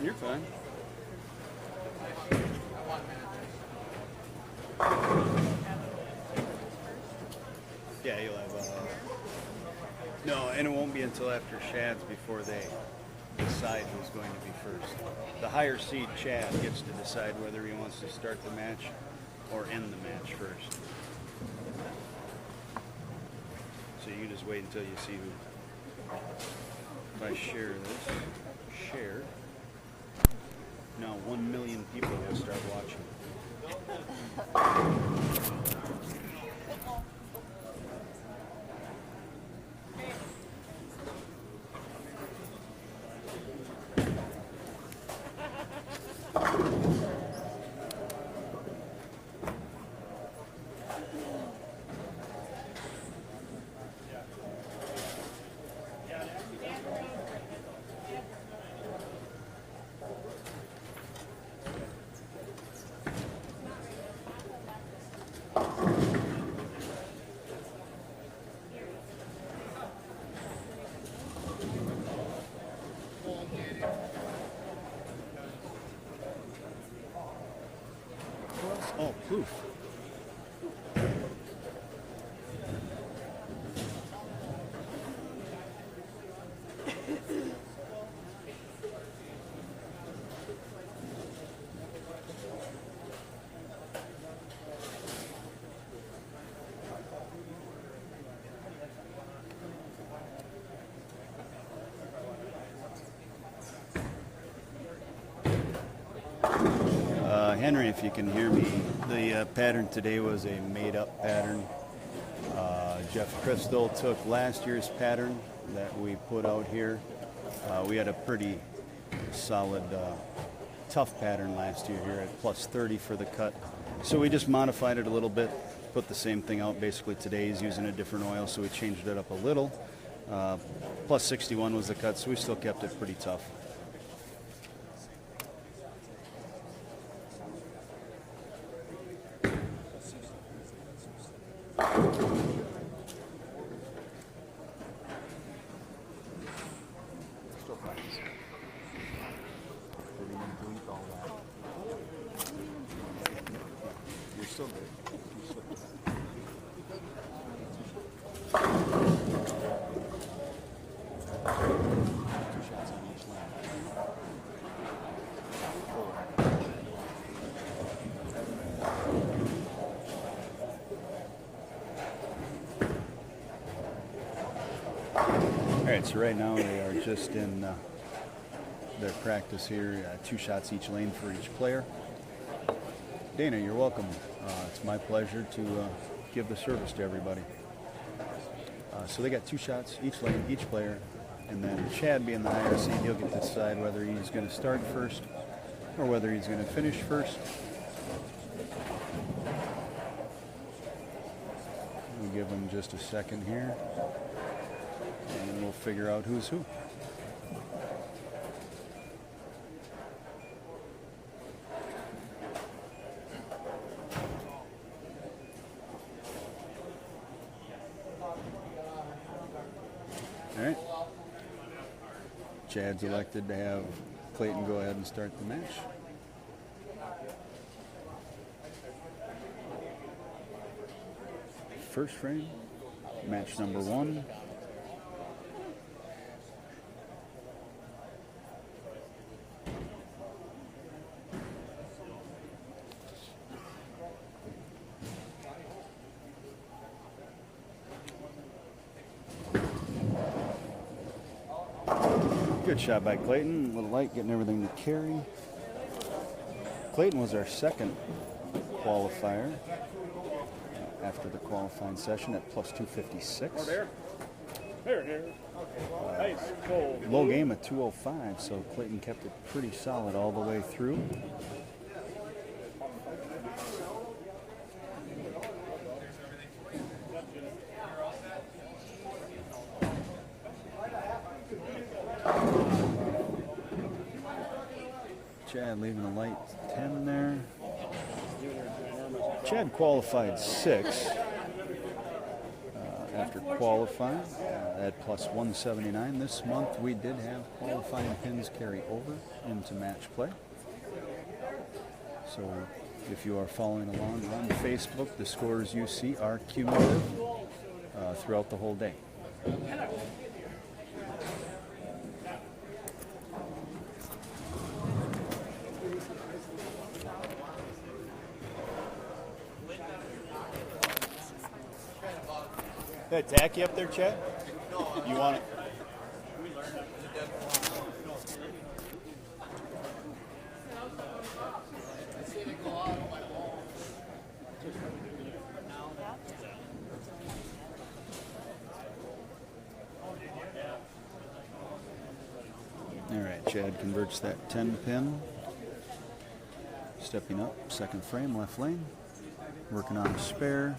You're fine. Yeah, you'll have no, and it won't be until after Shad's before they decide who's going to be first. The higher seed Chad gets to decide whether he wants to start the match or end the match first. So you just wait until you see who. If I share this, share. Now 1 million people will start watching. Oh, Plouff. Henry, if you can hear me, the pattern today was a made-up pattern. Jeff Crystal took last year's pattern that we put out here. We had a pretty solid, tough pattern last year here at plus 30 for the cut. So we just modified it a little bit, put the same thing out basically today. He's using a different oil, so we changed it up a little. Plus 61 was the cut, so we still kept it pretty tough. So right now they are just in their practice here, 2 shots each lane for each player. Dana, you're welcome. It's my pleasure to give the service to everybody. So they got 2 shots each lane, each player, and then Chad being the higher seed, he'll get to decide whether he's going to start first or whether he's going to finish first. We'll give him just a second here. And we'll figure out who's who. All right. Chad's elected to have Clayton go ahead and start the match. First frame, match number 1. Good shot by Clayton. A little light, getting everything to carry. Clayton was our second qualifier after the qualifying session at plus 256. Low game at 205, so Clayton kept it pretty solid all the way through. Chad leaving a light 10 there. Chad qualified 6 after qualifying at plus 179. This month we did have qualifying pins carry over into match play. So if you are following along on Facebook, the scores you see are cumulative throughout the whole day. Hey, tacky up there, Chad? You want it? All right, Chad converts that 10 pin. Stepping up, second frame, left lane. Working on a spare.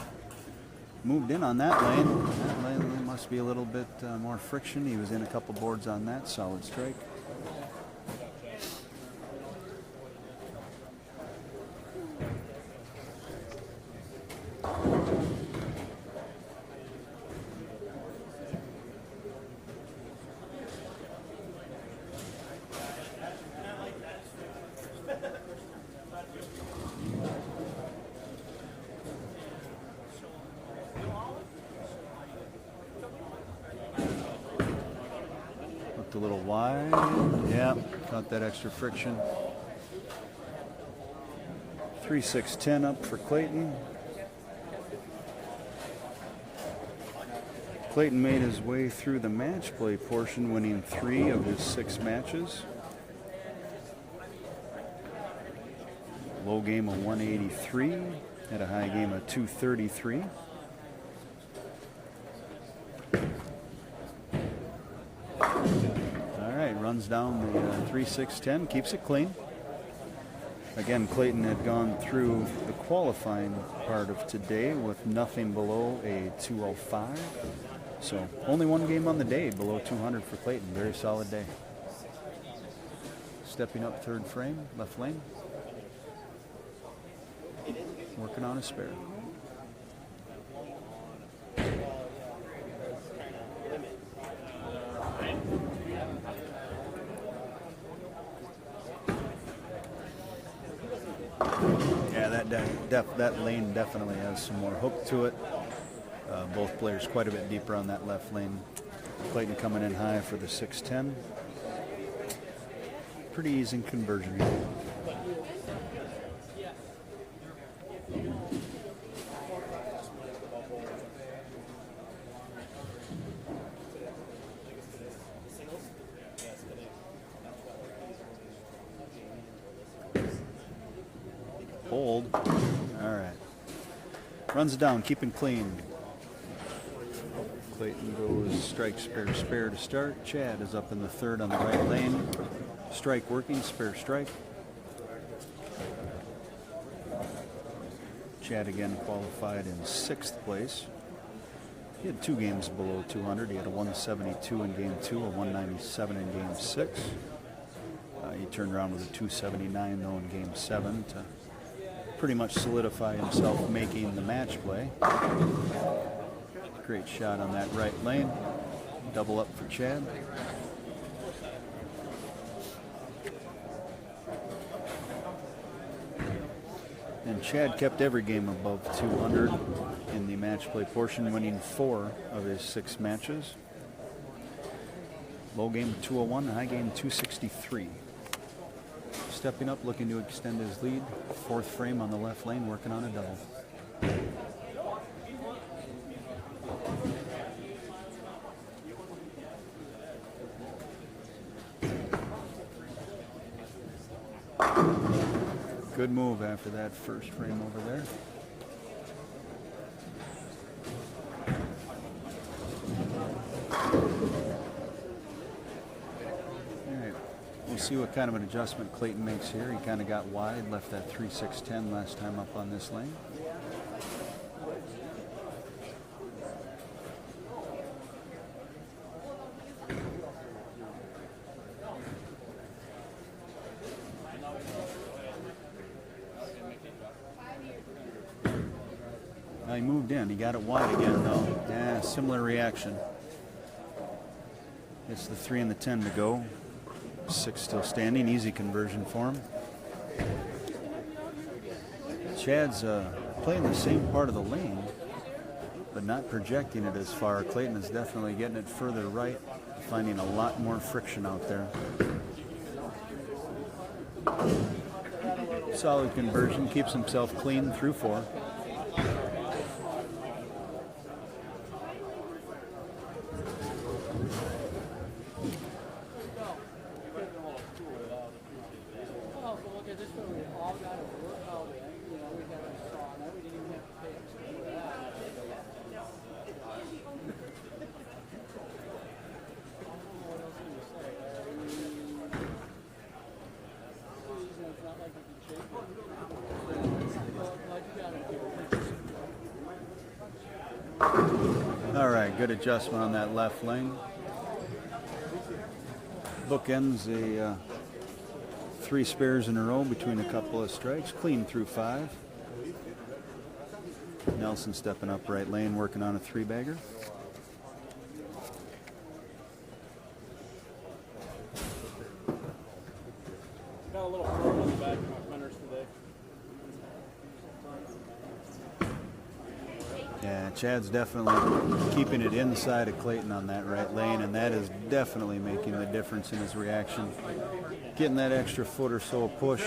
Moved in on that lane. That lane must be a little bit more friction. He was in a couple boards on that. Solid strike. A little wide. Yeah, got that extra friction. 3-6-10 up for Clayton. Clayton made his way through the match play portion, winning 3 of his 6 matches. Low game of 183, had a high game of 233. Runs down the 3-6-10, keeps it clean. Again, Clayton had gone through the qualifying part of today with nothing below a 205. So only one game on the day below 200 for Clayton. Very solid day. Stepping up third frame, left lane. Working on a spare. That lane definitely has some more hook to it. Both players quite a bit deeper on that left lane. Clayton coming in high for the 610. Pretty easy conversion. Hold. All right. Runs it down, keeping clean. Clayton goes strike, spare, spare to start. Chad is up in the third on the right lane. Strike working, spare, strike. Chad again qualified in 6th place. He had 2 games below 200. He had a 172 in game 2, a 197 in game 6. He turned around with a 279 though in game 7 to pretty much solidify himself making the match play. Great shot on that right lane. Double up for Chad. And Chad kept every game above 200 in the match play portion, winning 4 of his 6 matches. Low game 201, high game 263. Stepping up, looking to extend his lead. 4th frame on the left lane, working on a double. Good move after that first frame over there. All right, we'll see what kind of an adjustment Clayton makes here. He kind of got wide, left that 3-6-10 last time up on this lane. He moved in. He got it wide again, though. Yeah, similar reaction. It's the 3 and the 10 to go. 6 still standing. Easy conversion for him. Chad's playing the same part of the lane, but not projecting it as far. Clayton is definitely getting it further right, finding a lot more friction out there. Solid conversion. Keeps himself clean through 4. All right, good adjustment on that left lane. Book ends a 3 spares in a row between a couple of strikes. Clean through 5. Nelson stepping up right lane, working on a 3-bagger. Got a little throw on the back of my fenders today. Yeah, Chad's definitely keeping it inside of Clayton on that right lane, and that is definitely making the difference in his reaction. Getting that extra foot or so of push.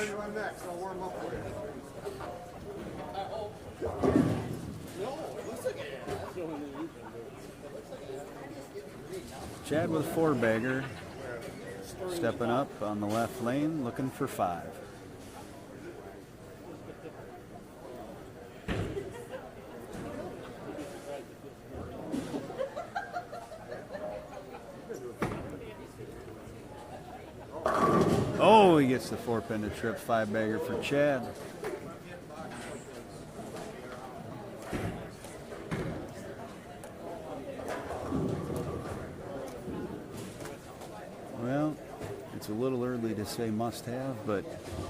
Chad with a 4-bagger, stepping up on the left lane, looking for 5. Oh, he gets the 4-pin to trip. 5-bagger for Chad. Well, it's a little early to say must-have, but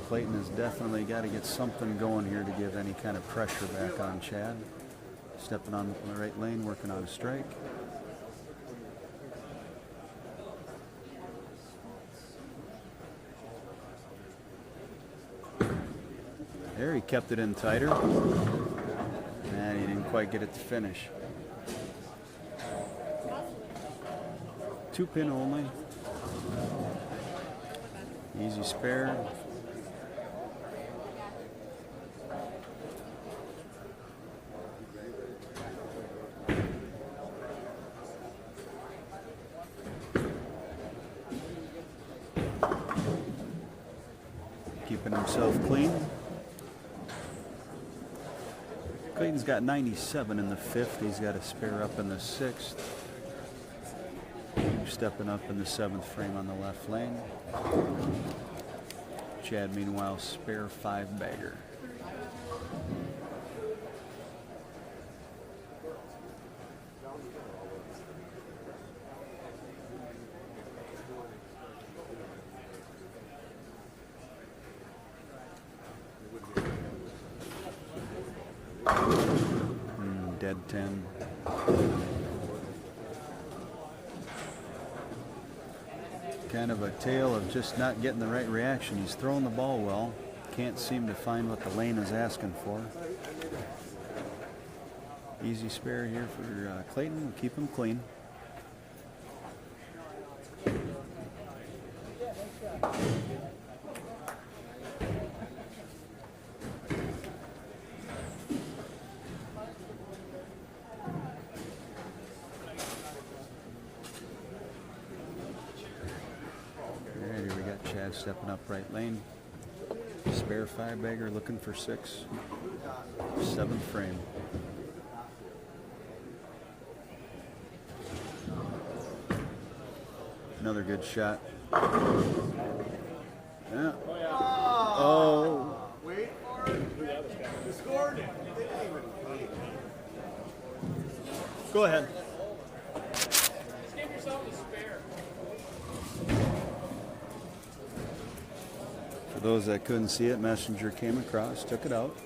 Clayton has definitely got to get something going here to give any kind of pressure back on Chad. Stepping on the right lane, working on a strike. There, he kept it in tighter, and he didn't quite get it to finish. 2-pin only. Easy spare. Keeping himself clean. Clayton's got 97 in the 5th. He's got a spare up in the 6th. Stepping up in the 7th frame on the left lane. Chad, meanwhile, spare 5-bagger. Dead 10. Kind of a tale of just not getting the right reaction. He's throwing the ball well. Can't seem to find what the lane is asking for. Easy spare here for Clayton. We'll keep him clean. Stepping up right lane. spare 5-bagger looking for 6. 7th frame. Another good shot. Yeah. Oh. Wait for it. You scored. Go ahead. Just give yourself a spare. For those that couldn't see it, Messenger came across, took it out.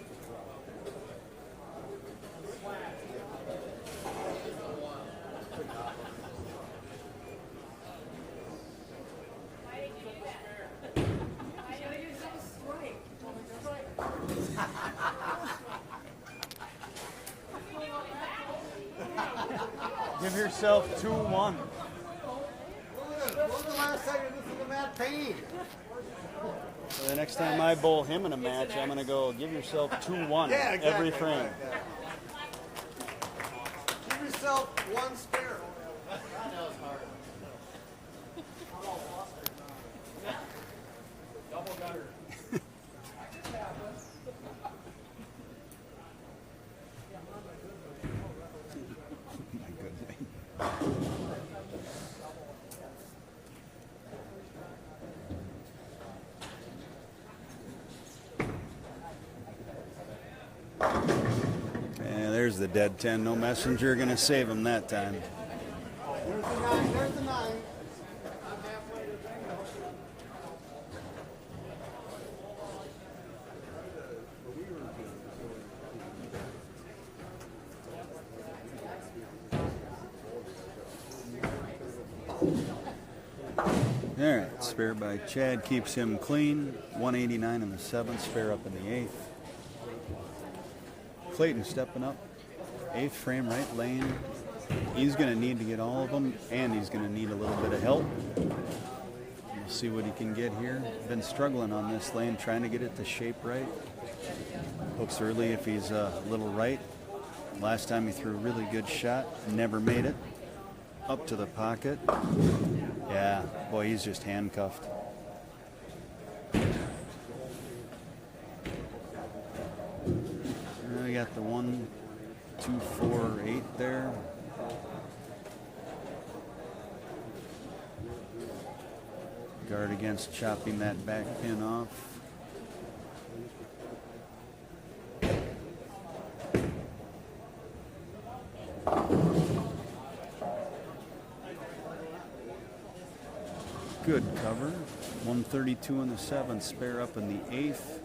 Give yourself 2-1. When was the last time you listened to Matt Payne? So the next time I bowl him in a match, I'm going to go give yourself 2-1 every frame. Give yourself 1 spare. Double gutter. My goodness. And there's the dead 10. No Messenger going to save him that time. There's the 9. There's the 9. All right, spare by Chad keeps him clean. 189 in the 7th, spare up in the 8th. Clayton stepping up. 8th frame, right lane. He's going to need to get all of them, and he's going to need a little bit of help. We'll see what he can get here. Been struggling on this lane, trying to get it to shape right. Hooks early if he's a little right. Last time he threw a really good shot, never made it. Up to the pocket. Yeah, boy, he's just handcuffed. We got the 1, 2, 4, 8 there. Guard against chopping that back pin off. Good cover. 132 in the 7th, spare up in the 8th.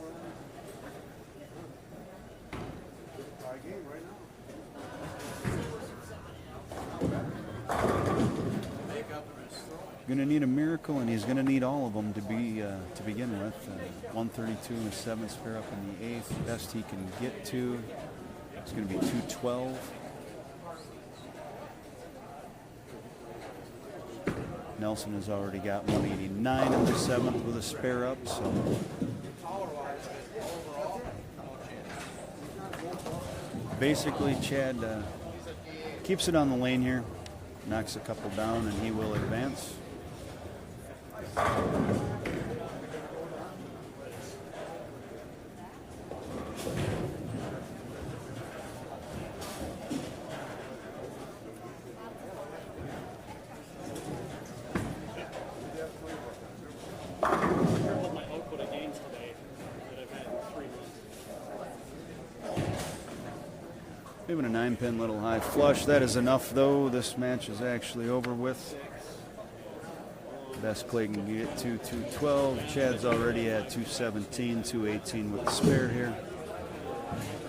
Going to need a miracle, and he's going to need all of them to begin with. 132 in the 7th, spare up in the 8th. Best he can get to. It's going to be 212. Nelson has already got 189 in the 7th with a spare up. So basically, Chad keeps it on the lane here, knocks a couple down, and he will advance. My output of games today that I've had in 3 months. Even a 9-pin little high flush. That is enough, though. This match is actually over with. Best Clayton can get to 212. Chad's already at 217, 218 with the spare here.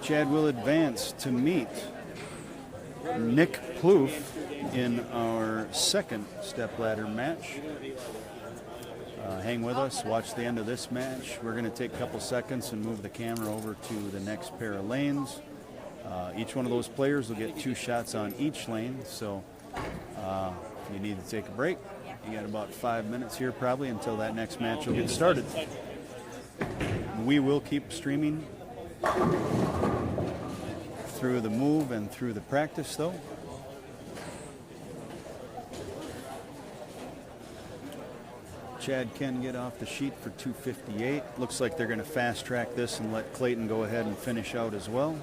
Chad will advance to meet Nick Plouff in our second stepladder match. Hang with us, watch the end of this match. We're going to take a couple seconds and move the camera over to the next pair of lanes. Each one of those players will get 2 shots on each lane, so if you need to take a break, you got about 5 minutes here probably until that next match will get started. We will keep streaming through the move and through the practice, though. Chad can get off the sheet for 258. Looks like they're going to fast track this and let Clayton go ahead and finish out as well.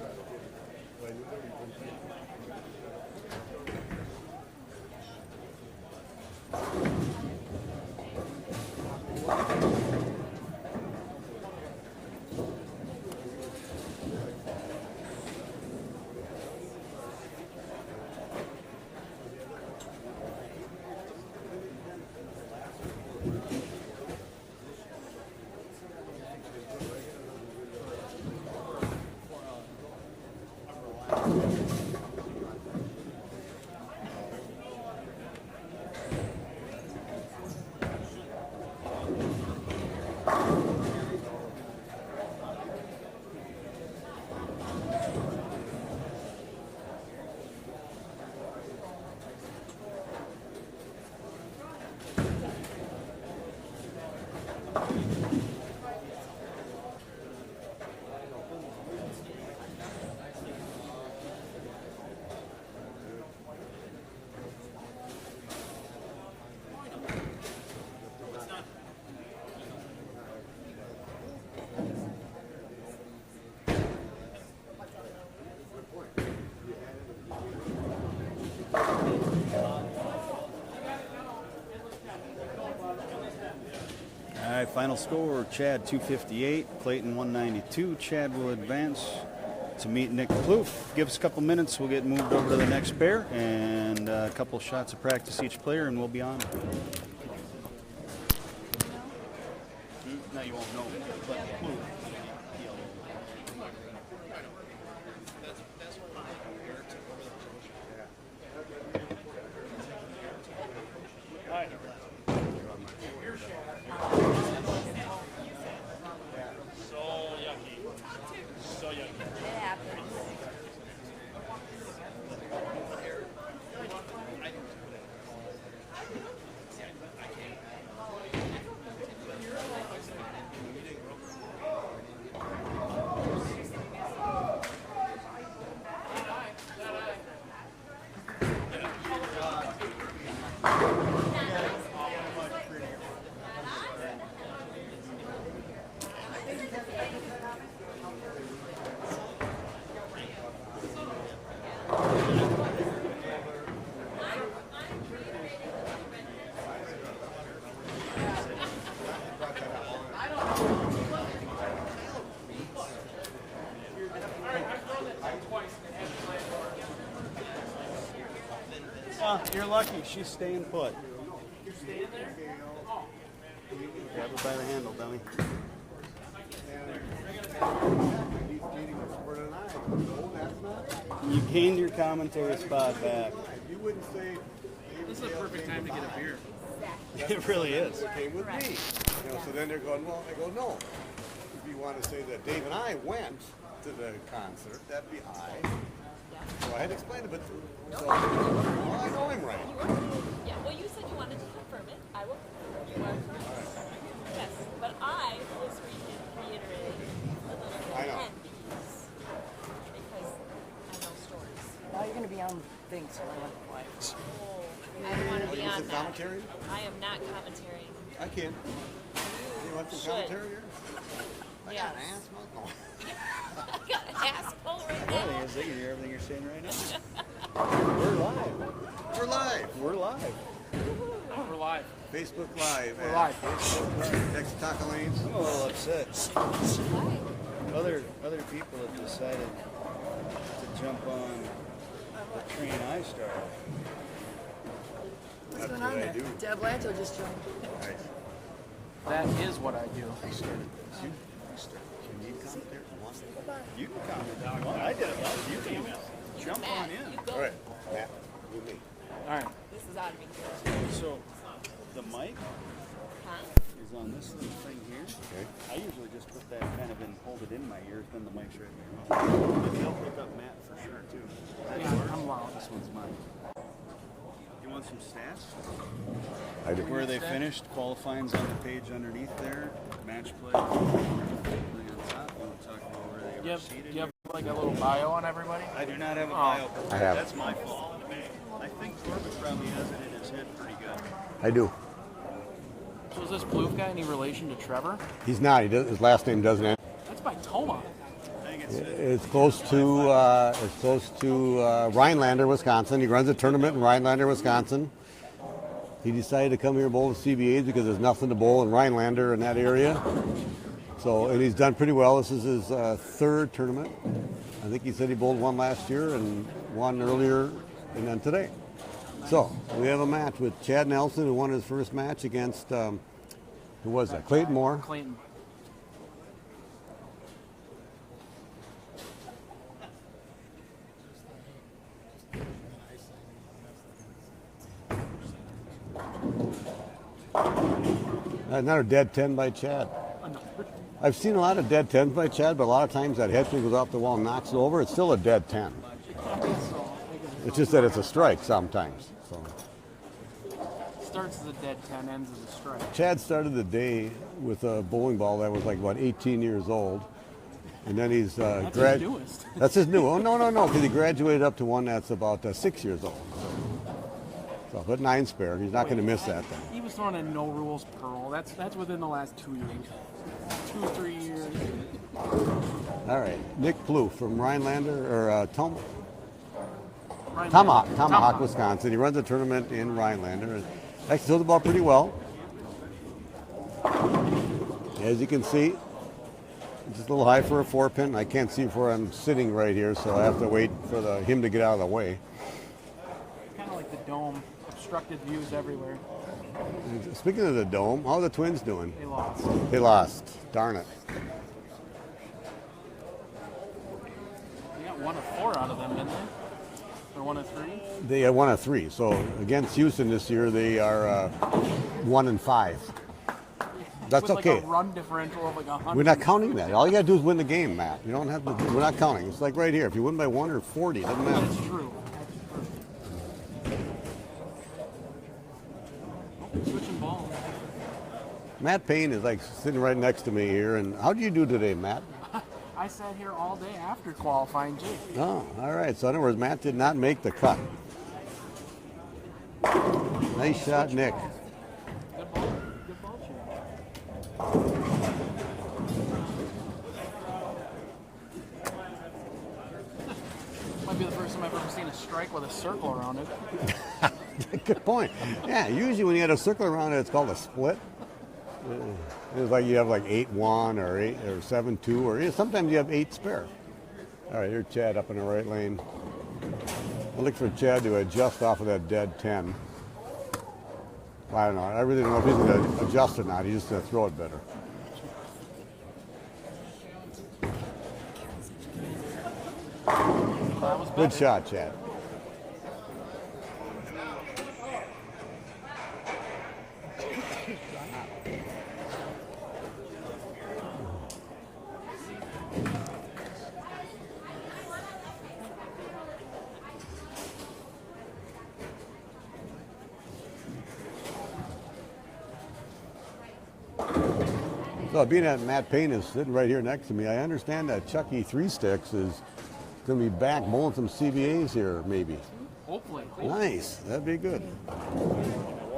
All right, final score, Chad 258, Clayton 192. Chad will advance to meet Nick Plouff. Give us a couple minutes, we'll get moved over to the next pair, and a couple shots of practice each player, and we'll be on. No, you won't know. You're lucky. She's staying put. You're staying there? Oh. Grab her by the handle, dummy. You gained your commentary spot back. You wouldn't say. This is a perfect time to get a beer. It really is. Came with me. You know, so then they're going, well, I go, no. If you want to say that Dave and I went to the concert, that'd be I. So I had to explain it, but so, well, I know him right. Yeah, well, you said you wanted to confirm it. I will confirm you are correct. Yes, but I was reiterating a little bit I know. because I know stories. Now you're going to be on things, so I want to quiet. I don't want to be You on said that. commentary? I am not commentating. I can. You want some Should. commentary here? I Yes. got an ass mouth. I got an asshole right now. They can hear everything you're saying right now. We're live. We're live. We're live. We're live. Facebook Live. We're live. Texa-Tonka lanes. I'm a little upset. Why? Other people have decided to jump on the train I started. What's That's going what on I there? do. Deb Lanto just joined. Nice. That is what I do. I started this. You started. Can you commentary? You can comment down one. I did it last. You can jump on Matt, in. you go. All right. Matt, with me. All right. This is out of me. So the mic Huh? is on this little thing here. Okay. I usually just put that kind of in, hold it in my ears, then the mic's right there. They'll pick up Matt for sure too. I'm loud. This one's mine. You want some stats? I do. Where they finished, qualifying's on the page underneath there. Match play. Thing on top. We'll talk about where they Do were you have, seated. do you have like a little bio on everybody? I do not have a bio. I have. That's my fault. I think Corbett probably has it in his head pretty good. I do. So is this Plouff guy any relation to Trevor? He's not. His last name doesn't end. That's by Toma. It's close to Rhinelander, Wisconsin. He runs a tournament in Rhinelander, Wisconsin. He decided to come here and bowl with CBAs because there's nothing to bowl in Rhinelander in that area. So, and he's done pretty well. This is his third tournament. I think he said he bowled one last year and one earlier, and then today. So we have a match with Chad Nelson, who won his first match against who was that? Clayton Mohr. Clayton. Another dead 10 by Chad. I've seen a lot of dead 10s by Chad, but a lot of times that headspin goes off the wall and knocks it over. It's still a dead 10. It's just that it's a strike sometimes. So Starts as a dead 10, ends as a strike. Chad started the day with a bowling ball that was like about 18 years old, and then he's That's his newest. That's his new. Oh no, because he graduated up to one that's about 6 years old. So put 9 spare. He's not going to miss that thing. He was throwing a no rules pearl. That's within the last 2 years. 2-3 years. All right, Nick Plouff from Rhinelander or Rhinelander. Tomahawk, Wisconsin. He runs a tournament in Rhinelander and actually throws the ball pretty well. As you can see, it's just a little high for a 4-pin. I can't see where I'm sitting right here, so I have to wait for him to get out of the way. Kind of like the dome. Obstructed views everywhere. Speaking of the dome, how are the Twins doing? They lost. They lost. Darn it. They got 1 of 4 out of them, didn't they? Or 1 of 3? They are 1 of 3. So against Houston this year, they are 1 and 5. That's With okay. Like a run differential of like 100. We're not counting that. All you got to do is win the game, Matt. You don't have to. We're not counting. It's like right here. If you win by 1 or 40, it doesn't matter. That's true. Switching balls. Matt Payne is like sitting right next to me here. And how do you do today, Matt? I sat here all day after qualifying too. Oh, all right. So in other words, Matt did not make the cut. Nice shot, Nick. Good ball. Good ball change. Might be the first time I've ever seen a strike with a circle around it. Good point. Yeah, usually when you had a circle around it, it's called a split. It's like you have like 8-1 or 8 or 7-2, or sometimes you have 8 spare. All right, here's Chad up in the right lane. I look for Chad to adjust off of that dead 10. I don't know. I really don't know if he's going to adjust or not. He's just going to throw it better. That was Good better. shot, Chad. So being that Matt Payne is sitting right here next to me, I understand that Chucky 3 Sticks is going to be back bowling some CBAs here, maybe. Hopefully. Nice. That'd be good.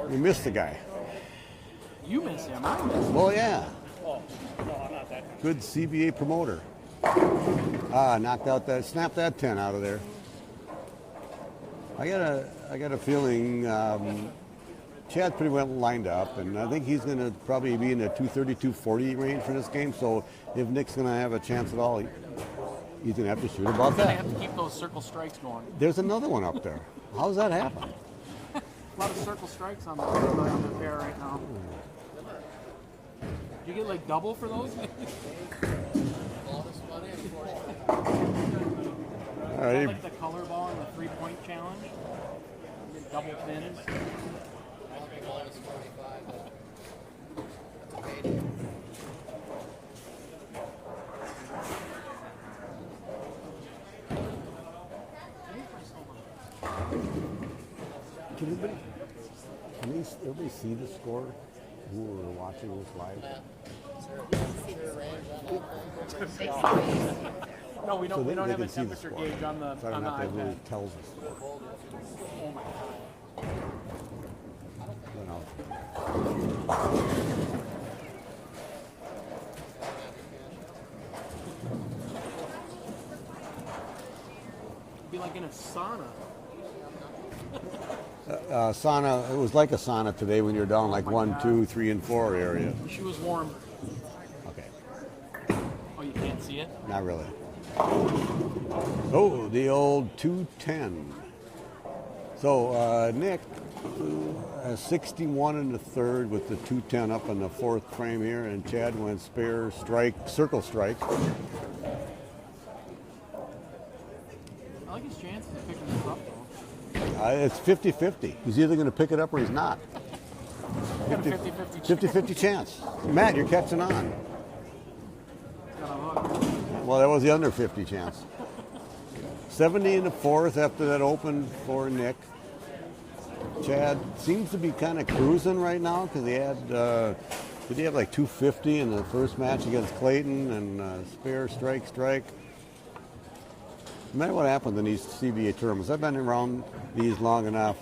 We missed the guy. You miss him. I miss him. Well, yeah. Oh, no, I'm not that. Good CBA promoter. Knocked out that, snapped that 10 out of there. I got a feeling Chad's pretty well lined up, and I think he's going to probably be in the 230, 240 range for this game. So if Nick's going to have a chance at all, he's going to have to shoot about They that. have to keep those circle strikes going. There's another one up there. How's that happen? A lot of circle strikes on the pair right now. Do you get like double for those? All right. Like the color ball and the 3-point challenge. You get double pins. Can everybody see the score who are watching this live? No, we don't. So We don't they have a can see the temperature score. gauge on the So I don't have to iPad. really tell the score. Oh my god. don't know. Be like in a sauna. Sauna, it was like a sauna today when you're down like 1, 2, 3, and 4 area. She was warm. Okay, Oh, you can't see it? not really. Oh, the old 210. So Nick, 61 in the third with the 210 up in the fourth frame here, and Chad went spare, strike, circle strike. I like his chances of picking this up, though. It's 50-50. He's either going to pick it up or he's not. Got a 50-50 chance. 50-50 chance. Matt, you're catching on. Got a hook. Well, that was the under 50 chance. 70 in the fourth after that open for Nick. Chad seems to be kind of cruising right now because he had, did he have like 250 in the first match against Clayton and spare, strike, strike. No matter what happens in these CBA tournaments, I've been around these long enough.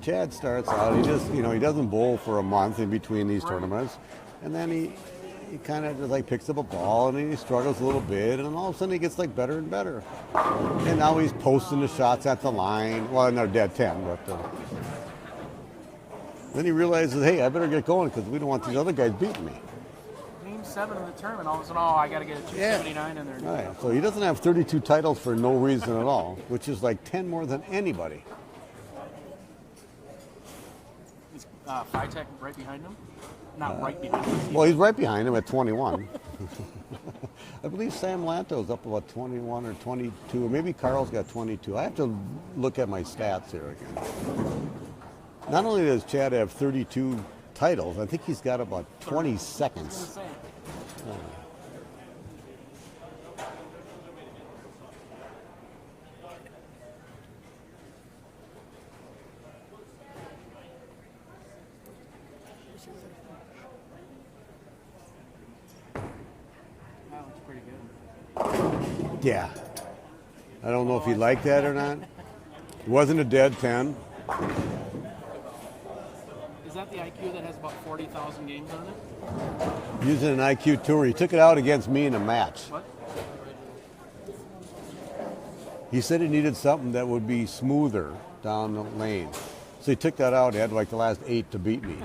Chad starts out, he just, he doesn't bowl for a month in between these tournaments, and then he kind of just like picks up a ball and then he struggles a little bit, and then all of a sudden he gets like better and better. And now he's posting the shots at the line. Well, not dead 10, but then he realizes, hey, I better get going because we don't want these other guys beating me. Game 7 of the tournament, all of a sudden, I got to get a 279 in there. Right. So he doesn't have 32 titles for no reason at all, which is like 10 more than anybody. Is Phytech right behind him? Not right behind him. Well, he's right behind him at 21. I believe Sam Lanto's up about 21 or 22, or maybe Carl's got 22. I have to look at my stats here again. Not only does Chad have 32 titles, I think he's got about 20 seconds. Insane. That looks pretty good. Yeah. I don't know if he liked that or not. It wasn't a dead 10. Is that the IQ that has about 40,000 games on it? Using an IQ tour. He took it out against me in a match. What? He said he needed something that would be smoother down the lane. So he took that out. He had like the last 8 to beat me.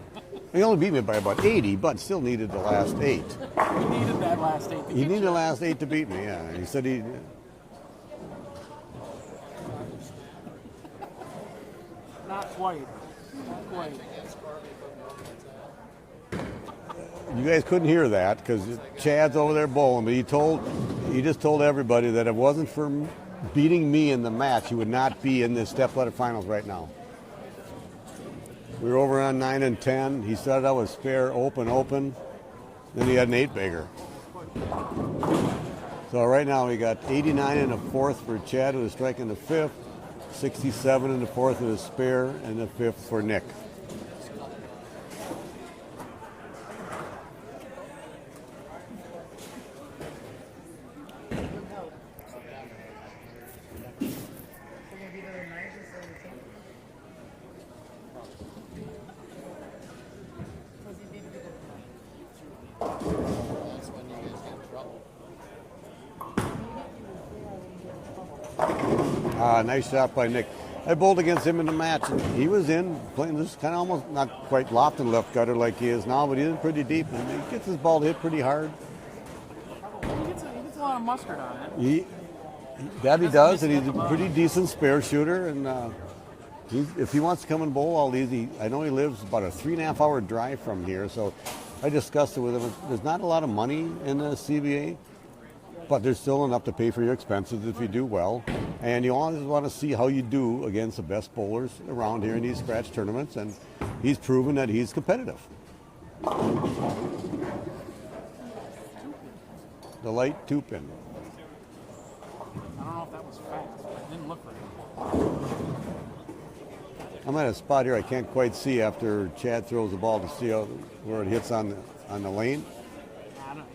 He only beat me by about 80, but still needed the last 8. He needed that last 8. He needed the last 8 to beat me, yeah. He said he... Not quite. Not quite. You guys couldn't hear that because Chad's over there bowling, but he just told everybody that if it wasn't for beating me in the match, he would not be in the step-ladder finals right now. We were over on 9 and 10. He started out with spare, open. Then he had an 8-bagger. So right now we got 89 in the fourth for Chad with a strike in the fifth, 67 in the fourth with a spare, and the fifth for Nick. Nice shot by Nick. I bowled against him in the match, and he was in playing this kind of almost not quite lofting left gutter like he is now, but he's in pretty deep, and he gets his ball hit pretty hard. He gets a lot of mustard on it. He does, and he's a pretty decent spare shooter, and if he wants to come and bowl all these, I know he lives about a 3.5-hour drive from here, so I discussed it with him. There's not a lot of money in the CBA, but there's still enough to pay for your expenses if you do well. And you always want to see how you do against the best bowlers around here in these scratch tournaments, and he's proven that he's competitive. The light 2-pin. I don't know if that was fast, but it didn't look right. I'm at a spot here I can't quite see after Chad throws the ball to see where it hits on the lane.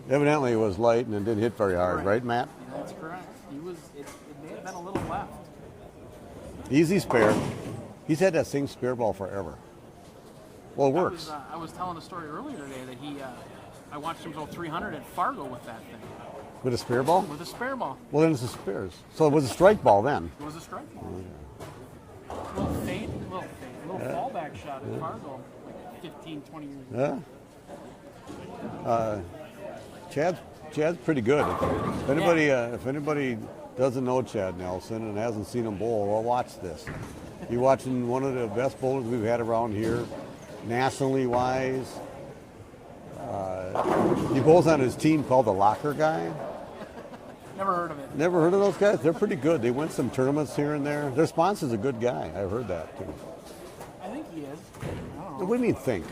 Evidently it was light and it didn't hit very hard, right, Matt? That's correct. It may have been a little left. Easy spare. He's had that same spare ball forever. Well, it works. I was telling a story earlier today that I watched him go 300 at Fargo with that thing, With a spare ball? with a spare ball. Well, then it's a spares. So it was a strike ball then. It was a strike ball. Little fallback shot at Fargo, like 15, 20 years ago. Yeah. Chad's pretty good. If anybody doesn't know Chad Nelson and hasn't seen him bowl, well, watch this. You're watching one of the best bowlers we've had around here, nationally wise. He bowls on his team called the Locker Guy. Never heard of it. Never heard of those guys? They're pretty good. They win some tournaments here and there. Their sponsor's a good guy. I've heard that too. I think he is. I don't know. What do you mean think?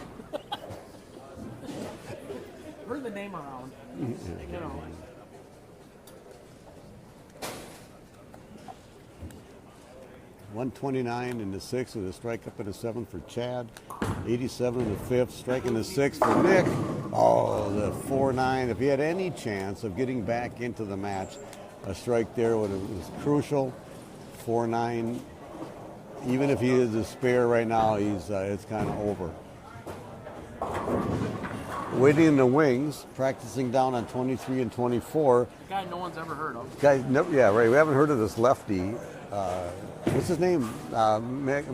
Heard the name around. You know. 129 in the sixth with a strike up in the seventh for Chad. 87 in the fifth, strike in the sixth for Nick. Oh, the 4-9. If he had any chance of getting back into the match, a strike there was crucial. 4-9. Even if he is a spare right now, it's kind of over. Waiting in the wings, practicing down on 23 and 24. Guy no one's ever heard of. Guys, yeah, right. We haven't heard of this lefty. What's his name? Matt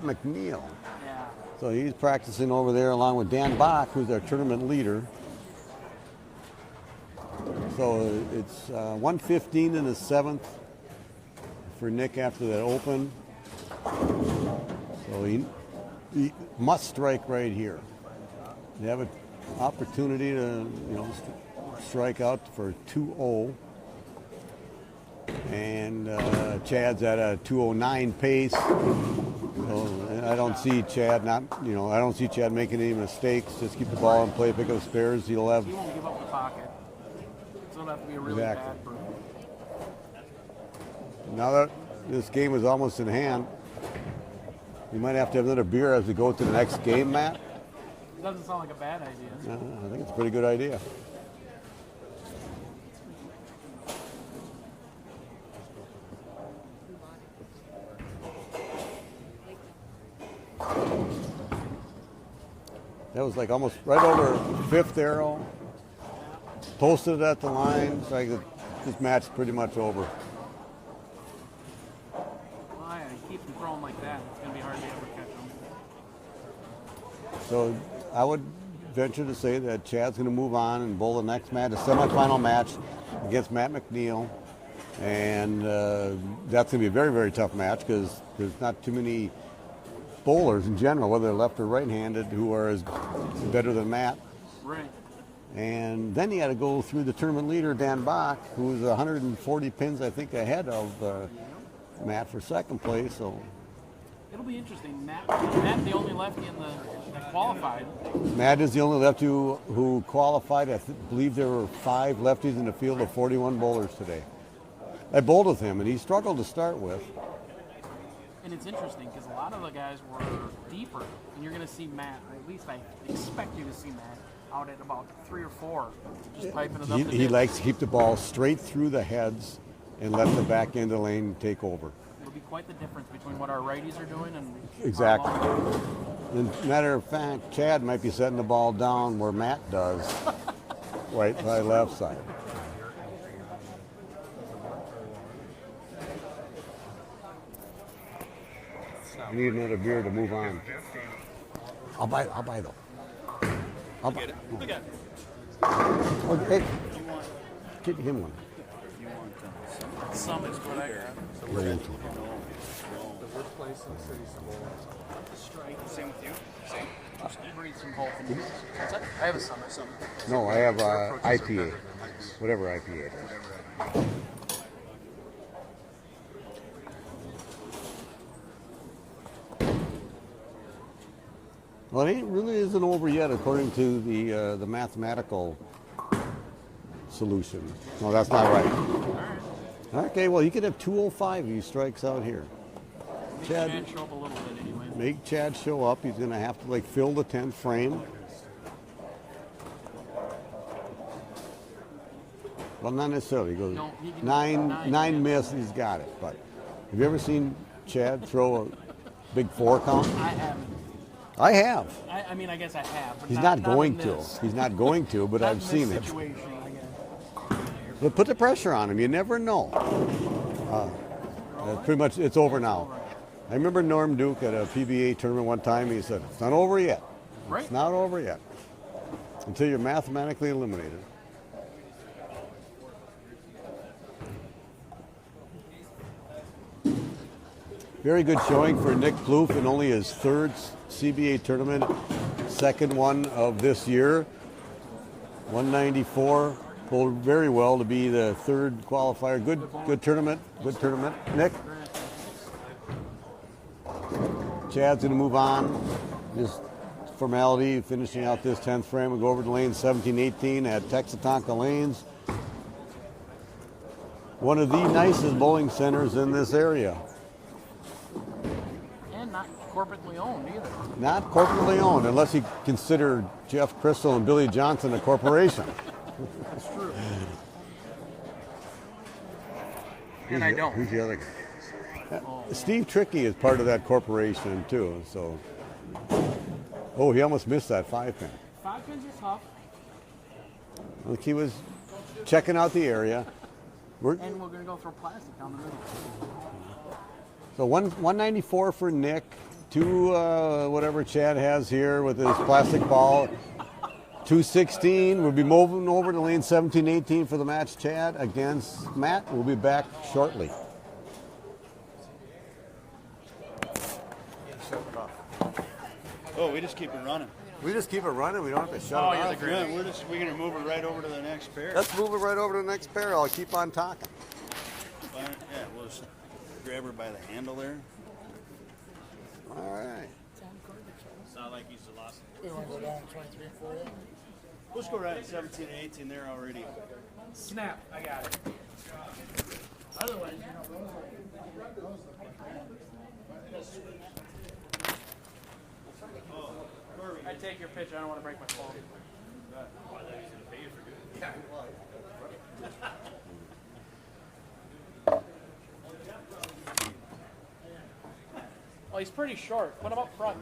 McNiel. Yeah. So he's practicing over there along with Dan Bock, who's our tournament leader. So it's 115 in the seventh for Nick after that open. So he must strike right here. They have an opportunity to, strike out for 2-0. And Chad's at a 209 pace. So I don't see Chad making any mistakes. Just keep the ball in play, pick up spares. He won't give up the pocket. So it'll have to be a really bad break. Now that this game is almost in hand, you might have to have another beer as we go to the next game, Matt. It doesn't sound like a bad idea. I think it's a pretty good idea. That was like almost right over fifth arrow. Posted it at the line. So this match is pretty much over. Well, I keep him throwing like that. It's going to be hard to ever catch him. So I would venture to say that Chad's going to move on and bowl the next match, a semifinal match against Matt McNiel. And that's going to be a very, very tough match because there's not too many bowlers in general, whether they're left or right-handed, who are better than Matt. Right. And then you got to go through the tournament leader, Dan Bock, who's 140 pins, I think, ahead of Matt for second place. So It'll be interesting. Matt, the only lefty that qualified. Matt is the only lefty who qualified. I believe there were 5 lefties in the field of 41 bowlers today. I bowled with him, and he struggled to start with. And it's interesting because a lot of the guys were deeper, and you're going to see Matt, or at least I expect you to see Matt, out at about 3 or 4, just piping it up. He likes to keep the ball straight through the heads and let the back end of the lane take over. It'll be quite the difference between what our righties are doing and Exactly. our long- As a matter of fact, Chad might be setting the ball down where Matt does, right by left side. I need another beer to move on. I'll buy though. I'll buy. Look at it. Oh, hey, get him one. Some is what I got. Right into it. Strike. Same with you? Same. Just breathe some hope. What's that? I have a summit. No, I have IPA, whatever IPA it is. Well, it really isn't over yet, according to the mathematical solution. No, that's not right. Okay, well, you could have 205 if he strikes out here. Chad show up a little bit anyway. Make Chad show up. He's going to have to fill the 10th frame. Well, not necessarily. He goes No, he can- nine miss. He's got it. But have you ever seen Chad throw a big 4 count? I haven't. I have. I mean, I guess I have. But He's not in going to. this. He's not going to, but Not I've in seen this it. situation, I guess. But put the pressure on him. You never know. Pretty much, it's over now. I remember Norm Duke at a PBA tournament one time. He said, "It's not over yet. Right. It's not over yet until you're mathematically eliminated." Very good showing for Nick Plouff in only his third CBA tournament, second one of this year. 194, pulled very well to be the third qualifier. Good tournament, Nick? Chad's going to move on. Just formality, finishing out this 10th frame. We'll go over to lane 17-18 at Texa-Tonka lanes. One of the nicest bowling centers in this area. And not corporately owned either. Not corporately owned, unless you consider Jeff Crystal and Billy Johnson a corporation. That's true. And I don't. Who's the other guy? Steve Trickey is part of that corporation too. So, oh, he almost missed that 5-pin. 5 pins are tough. Look, he was checking out the area. And we're going to go throw plastic down the middle. So 194 for Nick. 2 whatever Chad has here with his plastic ball. 216. We'll be moving over to lane 17-18 for the match, Chad, against Matt. We'll be back shortly. Oh, we just keep it running. We just keep it running. We don't have to shut Oh, it you're off. the great. We're gonna move it right over to the next pair. Let's move it right over to the next pair. I'll keep on talking. Yeah, we'll just grab her by the handle there. All right. Sound like he's the lost. We want to go down 23 for you. Let's go right at 17 and 18 there already. Snap. I got it. Otherwise, I take your pitch. I don't want to break my phone. Oh, he's pretty short. Put him up front.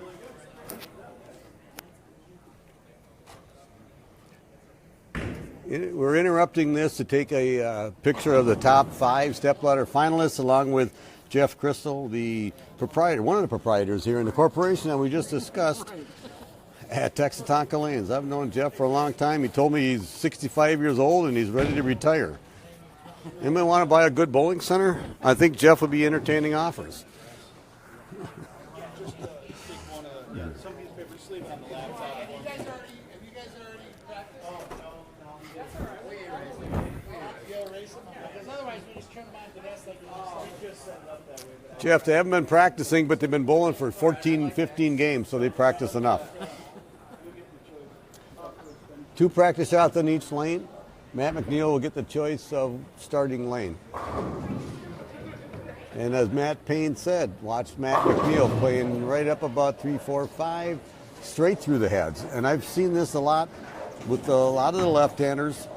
We're interrupting this to take a picture of the top 5 stepladder finalists, along with Jeff Crystal, the proprietor, one of the proprietors here in the corporation that we just discussed at Texa-Tonka Lanes. I've known Jeff for a long time. He told me he's 65 years old and he's ready to retire. Anybody want to buy a good bowling center? I think Jeff would be entertaining offers. Jeff, they haven't been practicing, but they've been bowling for 14, 15 games, so they practice enough. 2 practice shots on each lane. Matt McNiel will get the choice of starting lane. And as Matt Payne said, watch Matt McNiel playing right up about 3, 4, 5, straight through the heads. And I've seen this a lot with a lot of the left-handers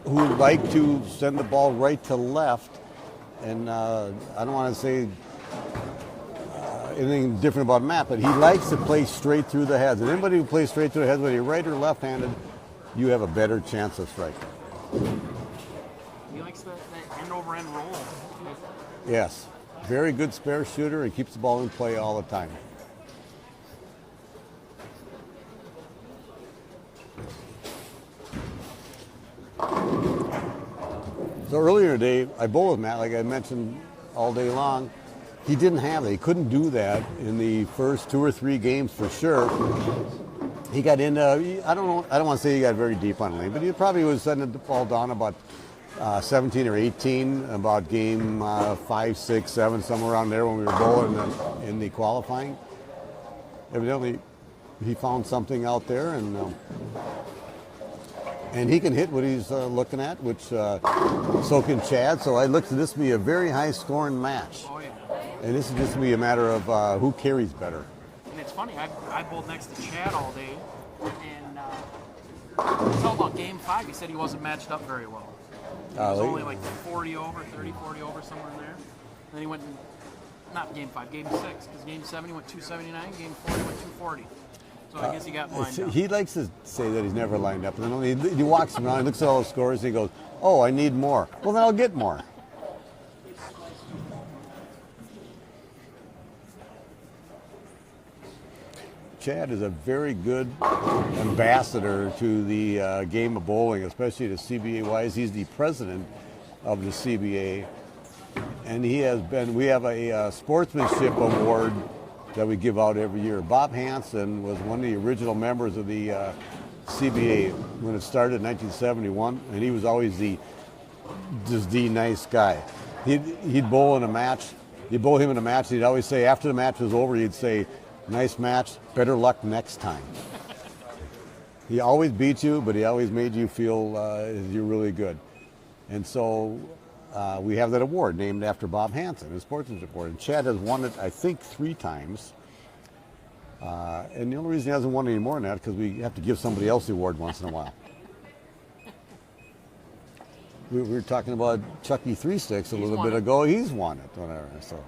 who like to send the ball right to left. And I don't want to say anything different about Matt, but he likes to play straight through the heads. And anybody who plays straight through the heads, whether you're right or left-handed, you have a better chance of striking. He likes that end-over-end roll. Yes. Very good spare shooter and keeps the ball in play all the time. So earlier today, I bowled with Matt, like I mentioned all day long. He didn't have it. He couldn't do that in the first 2 or 3 games for sure. He got into, I don't want to say he got very deep on lane, but he probably was sending the ball down about 17 or 18, about game 5, 6, 7, somewhere around there when we were bowling in the qualifying. Evidently, he found something out there, and he can hit what he's looking at, which so can Chad. So I looked at this to be a very high-scoring match. Oh, yeah. And this is just to be a matter of who carries better. And it's funny, I bowled next to Chad all day, and until about game 5, he said he wasn't matched up very well. He was only like 40 over, 30, 40 over, somewhere in there. Then he went and not game 5, game 6, because game 7 he went 279, game 4 he went 240. So I guess he got lined up. He likes to say that he's never lined up. And then he walks around, he looks at all the scores, and he goes, "Oh, I need more." Well, then I'll get more. Chad is a very good ambassador to the game of bowling, especially the CBA-wise. He's the president of the CBA, and he has been. We have a sportsmanship award that we give out every year. Bob Hansen was one of the original members of the CBA when it started in 1971, and he was always just the nice guy. He'd bowl in a match. You'd bowl him in a match. He'd always say after the match was over, he'd say, "Nice match, better luck next time." He always beat you, but he always made you feel you're really good. And so we have that award named after Bob Hansen, his sportsmanship award. And Chad has won it, I think, 3 times. And the only reason he hasn't won any more than that is because we have to give somebody else the award once in a while. We were talking about Chucky 3 Sticks a little bit ago. He's won it, whatever. So.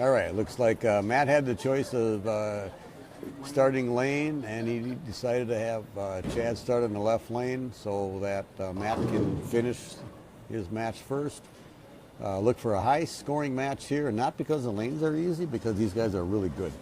All right, looks like Matt had the choice of starting lane, and he decided to have Chad start in the left lane so that Matt can finish his match first. Look for a high-scoring match here, and not because the lanes are easy, because these guys are really good.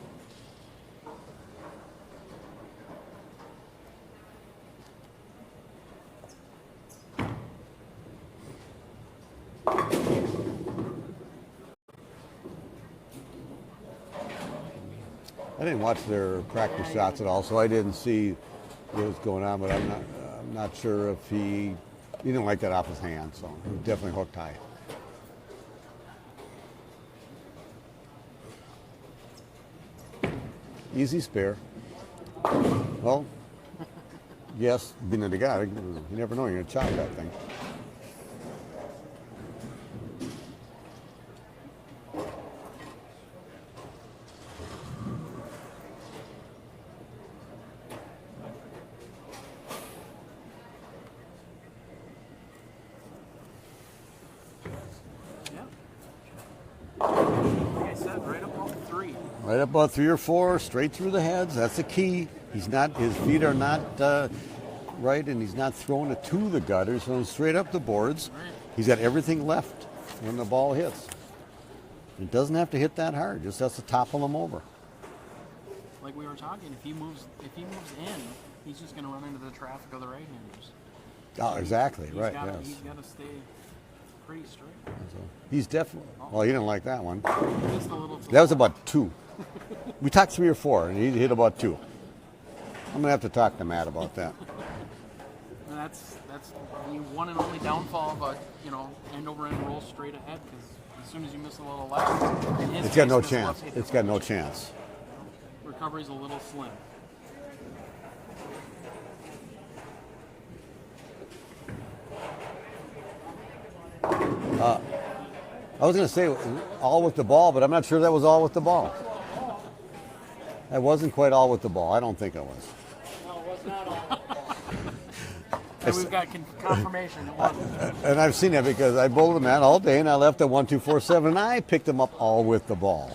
I didn't watch their practice shots at all, so I didn't see what was going on. But I'm not sure if he didn't like that off his hand, so he was definitely hooked high. Easy spare. Well, yes, being the guy, you never know, you're gonna chop that thing. Right up about 3 or 4, straight through the heads. That's the key. His feet are not right, and he's not throwing it to the gutter, so straight up the boards. He's got everything left when the ball hits. It doesn't have to hit that hard; just has to topple him over. Like we were talking, if he moves in, he's just going to run into the traffic of the right-handers. Oh, exactly. Right. Yes. Yes. He's got to stay pretty straight. So he's definitely. Well, he didn't like that one. Just a little. That was about 2. We talked 3 or 4, and he hit about 2. I'm gonna have to talk to Matt about that. And that's the one and only downfall of a end over end roll straight ahead, because as soon as you miss a little left, it's got no chance. It's got no chance. Recovery's a little slim. I was going to say all with the ball, but I'm not sure that was all with the ball. That wasn't quite all with the ball. I don't think it was. No, it was not all. And we've got confirmation it wasn't. And I've seen that because I bowled him out all day, and I left at 1, 2, 4, 7, and I picked him up all with the ball.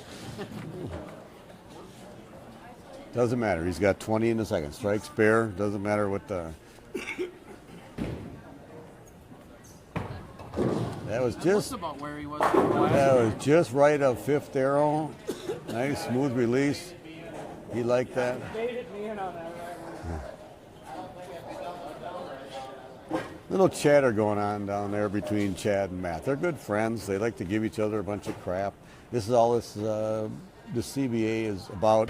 Doesn't matter. He's got 20 in the second. Strike, spare. Doesn't matter what the... That was just about where he was. That was just right of 5th arrow. Nice smooth release. He liked that. Little chatter going on down there between Chad and Matt. They're good friends. They like to give each other a bunch of crap. This is all the CBA is about.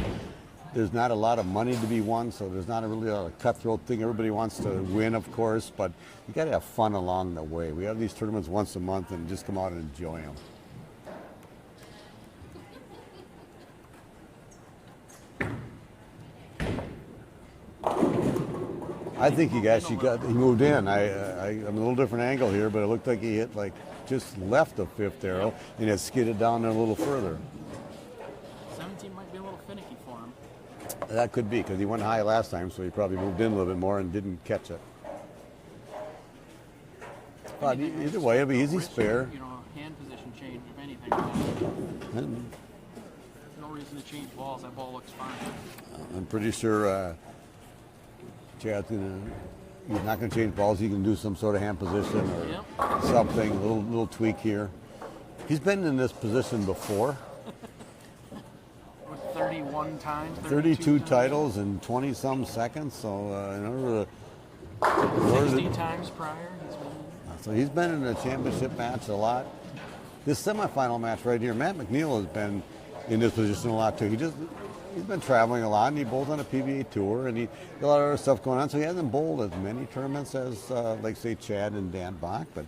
There's not a lot of money to be won, so there's not really a cutthroat thing. Everybody wants to win, of course, but you got to have fun along the way. We have these tournaments once a month, and just come out and enjoy them. I think he moved in. I'm a little different angle here, but it looked like he hit like just left of 5th arrow and it skidded down there a little further. That could be because he went high last time, so he probably moved in a little bit more and didn't catch it. But either way, it'll be easy spare. You know, hand position change, if anything. And No reason to change balls. That ball looks fine. I'm pretty sure Chad's he's not going to change balls. He can do some sort of hand position or Yep. something, a little tweak here. He's been in this position before. With 31 times. 32 times, titles in 20-some seconds. So in order to 60 times prior. So he's been in a championship match a lot. This semifinal match right here, Matt McNiel has been in this position a lot too. He's been traveling a lot, and he bowls on a PBA tour, and he got a lot of other stuff going on. So he hasn't bowled as many tournaments as, like say, Chad and Dan Bock. But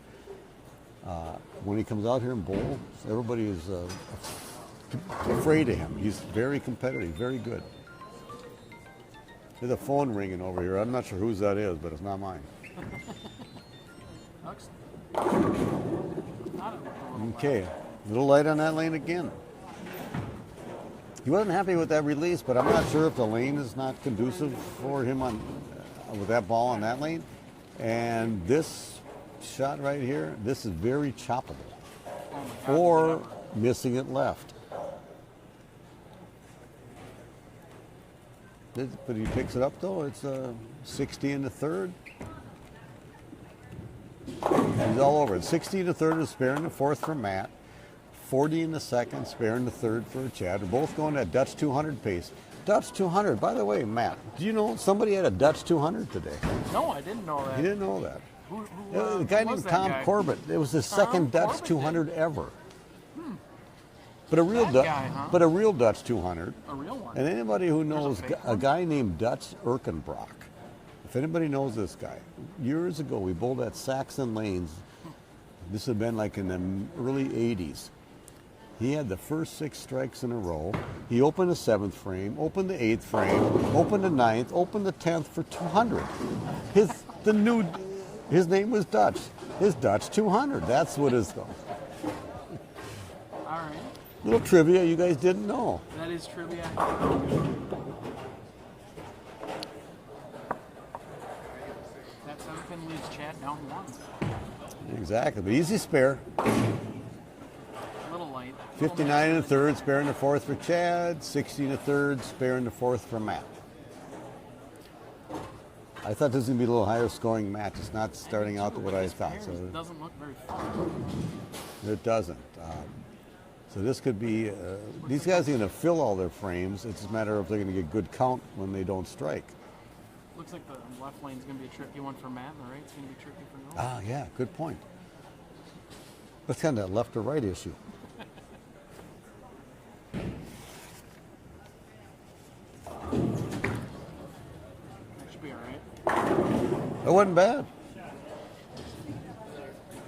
when he comes out here and bowls, everybody is afraid of him. He's very competitive, very good. There's a phone ringing over here. I'm not sure whose that is, but it's not mine. Okay, a little light on that lane again. He wasn't happy with that release, but I'm not sure if the lane is not conducive for him on with that ball on that lane. And this shot right here, this is very choppable. Or missing it left. But he picks it up though. It's 60 in the third. He's all over it. 60 in the third is spare in the fourth for Matt. 40 in the second, spare in the third for Chad. They're both going at Dutch 200 pace. Dutch 200. By the way, Matt, do you know somebody had a Dutch 200 today? No, I didn't know that. You didn't know that. Who A guy was named that Tom guy? Corbett. It was his second Dutch Corbett 200 ever. But a real That guy, huh? but a real Dutch 200. A real one. And anybody who knows fake a guy named Dutch Erkenbrock, if anybody knows this guy, years ago we bowled at Saxon Lanes. This had been like in the early 80s. He had the first 6 strikes in a row. He opened the 7th frame, opened the 8th frame, opened the 9th, opened the 10th for 200. His name was Dutch. His Dutch 200. That's what his. All right. Little trivia you guys didn't know. That is trivia. That 7 pin leaves Chad down 1. Exactly, but easy spare. A little light. 59 in the third, spare in the fourth for Chad. 60 in the third, spare in the fourth for Matt. I thought this was going to be a little higher scoring match. It's not starting out the way I thought. So It doesn't look very fun. it doesn't. So this could be, these guys are going to fill all their frames. It's just a matter of if they're going to get good count when they don't strike. Looks like the left lane's going to be a tricky one for Matt, and the right's going to be tricky for Noah. Ah, yeah, good point. That's kind of a left or right issue. That should be all right. It wasn't bad.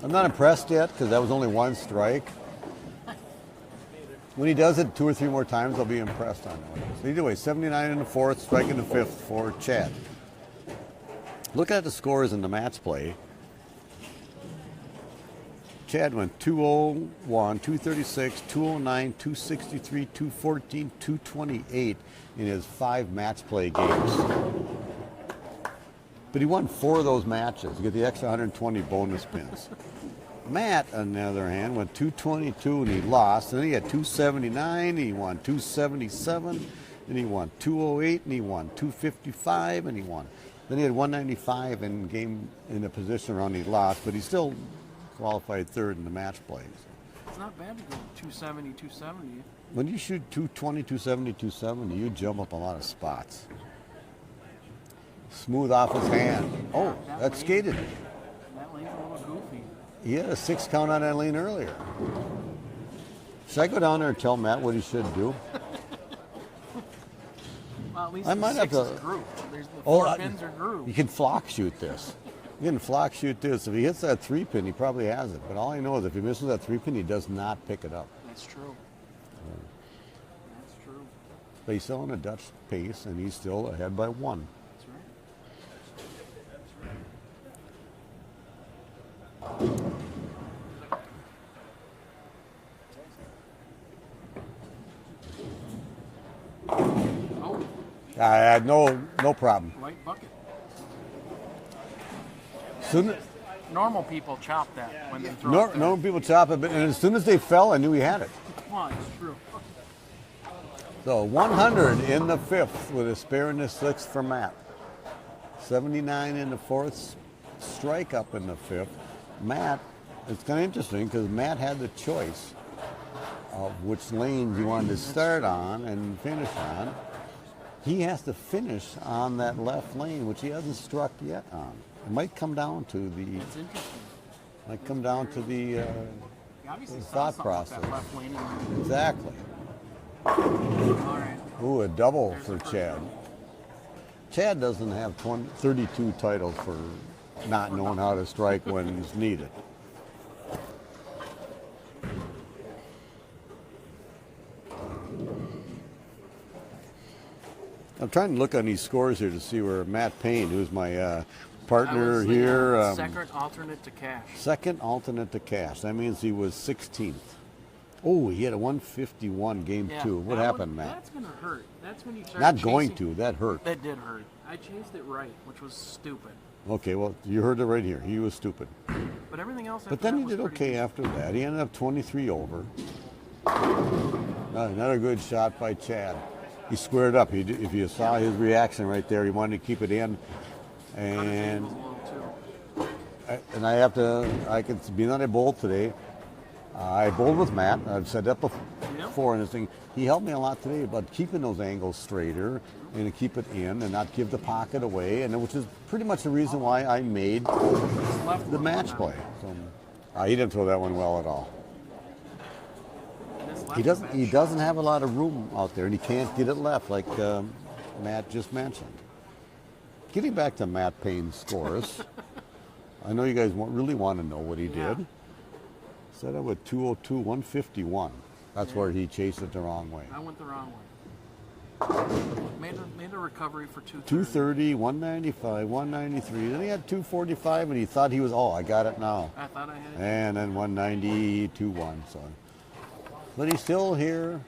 I'm not impressed yet because that was only 1 strike. When he does it 2 or 3 more times, I'll be impressed on it. So either way, 79 in the fourth, strike in the fifth for Chad. Looking at the scores in the match play, Chad went 201, 236, 209, 263, 214, 228 in his 5 match play games. But he won 4 of those matches. You get the extra 120 bonus pins. Matt, on the other hand, went 222 and he lost. And then he had 279, and he won 277, and he won 208, and he won 255, and he won. Then he had 195 in the position round he lost, but he still qualified third in the match play. It's not bad to go 270, 270. When you shoot 220, 270, 270, you jump up a lot of spots. Smooth off his hand. Oh, that's skated. That lane's a little goofy. He had a 6 count on that lane earlier. Should I go down there and tell Matt what he should do? Well, at least I the might have 6 to- is grooved. There's the Oh, 4 pins are grooved. You can flock shoot this. You can flock shoot this. If he hits that 3 pin, he probably has it. But all I know is if he misses that 3 pin, he does not pick it up. That's true. That's true. But he's still on a Dutch pace, and he's still ahead by 1. That's right. Oh, I had no problem. Light bucket. Soon, Normal people chop that when they throw it. no people chop it, and as soon as they fell, I knew he had it. Well, it's true. So 100 in the fifth with a spare in the sixth for Matt. 79 in the fourth, strike up in the fifth. Matt, it's kind of interesting because Matt had the choice of which lanes he wanted to start on and finish on. He has to finish on that left lane, which he hasn't struck yet on. It might come down to the. It's interesting. Might come down to the He obviously the saw thought something with process. that left lane. Exactly. All right. Ooh, a double There's for the first Chad. one. Chad doesn't have 32 titles for not knowing how to strike when it's needed. I'm trying to look on these scores here to see where Matt Payne, who's my partner That was the, here, second alternate to cash. second alternate to cash. That means he was 16th. Oh, he had a 151 game Yeah, two. What that happened, one, Matt? That's gonna hurt. That's when you start. Not going chasing- to. That hurt. That did hurt. I chased it right, which was stupid. Okay, well, you heard it right here. He was stupid. But everything else. But after then that he was did pretty okay good. after that. He ended up 23 over. Another good shot by Chad. He squared up. If you saw his reaction right there, he wanted to keep it in. And Was a little too. I have to, I could be that I bowled today. I bowled with Matt. I've said that before in this thing. He helped me a lot today about keeping those angles straighter and to keep it in and not give the pocket away, and which is pretty much the reason why I made This left the one match went play. on. So, he didn't throw that one well at all. This left He doesn't. bad He shot. doesn't have a lot of room out there, and he can't get it left like Matt just mentioned. Getting back to Matt Payne's scores, I know you guys really want to know what he Yeah. did. Set up with 202, 151. That's where he chased it the wrong way. I went the wrong way. Made a recovery for 230. 230, 195, 193. Then he had 245, and he thought he was. Oh, I got it now. I thought I had it. And then 190, 2-1. So, but he's still here,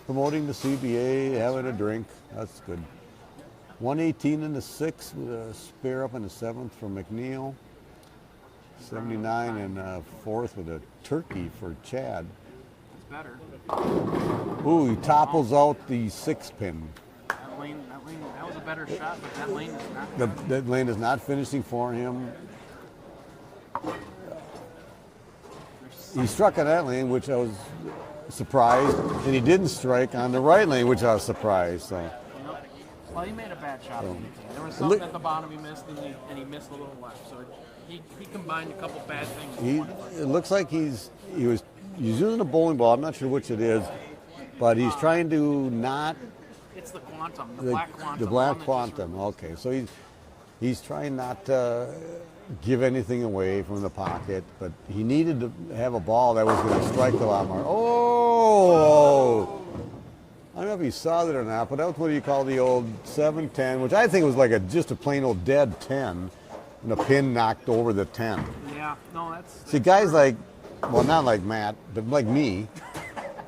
promoting the CBA, having a drink. That's good. 118 in the sixth with a spare up in the seventh for McNiel. 79 in fourth with a turkey for Chad. It's better. Ooh, he topples out the six pin. That was a better shot, but that lane is not. That lane is not finishing for him. He struck on that lane, which I was surprised, and he didn't strike on the right lane, which I was surprised. So. Well, he made a bad shot. There was Look- something at the bottom he missed, and he missed a little left. So he combined a couple bad things. It looks like he's using a bowling ball. I'm not sure which it is, but he's trying to not It's the quantum, the black quantum. The the black one that just quantum. Okay, so he's trying not to give anything away from the pocket, but he needed to have a ball that was going to strike a lot more. Oh! I don't know if you saw that or not, but that was what you call the old 7-10, which I think was like just a plain old dead 10, and the pin knocked over the 10. Yeah, no, that's. See, guys like, well, not like Matt, but like me,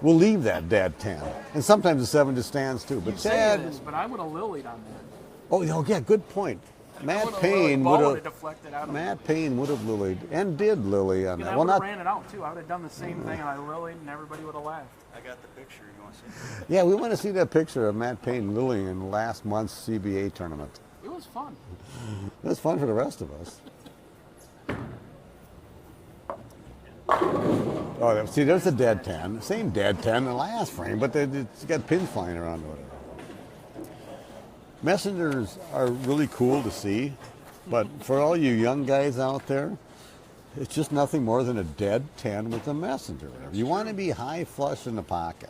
will leave that dead 10. And sometimes the 7 just stands too. But You say Chad, this, but I would have lilied on that. oh yeah, good point. Matt would've Payne ball would would've have. deflected out of Matt Payne would have lilied and did lily on And that. I Well, would have not. ran it out too. I would have done the same thing, and I lilied, and everybody would have laughed. I got the picture. You want to see? Yeah, we want to see that picture of Matt Payne lilying in last month's CBA tournament. It was fun. It was fun for the rest of us. Oh, see, there's a dead 10. Same dead 10 in the last frame, but it's got pins flying around or whatever. Messengers are really cool to see, but for all you young guys out there, it's just nothing more than a dead 10 with a messenger. You want to be high flush in the pocket.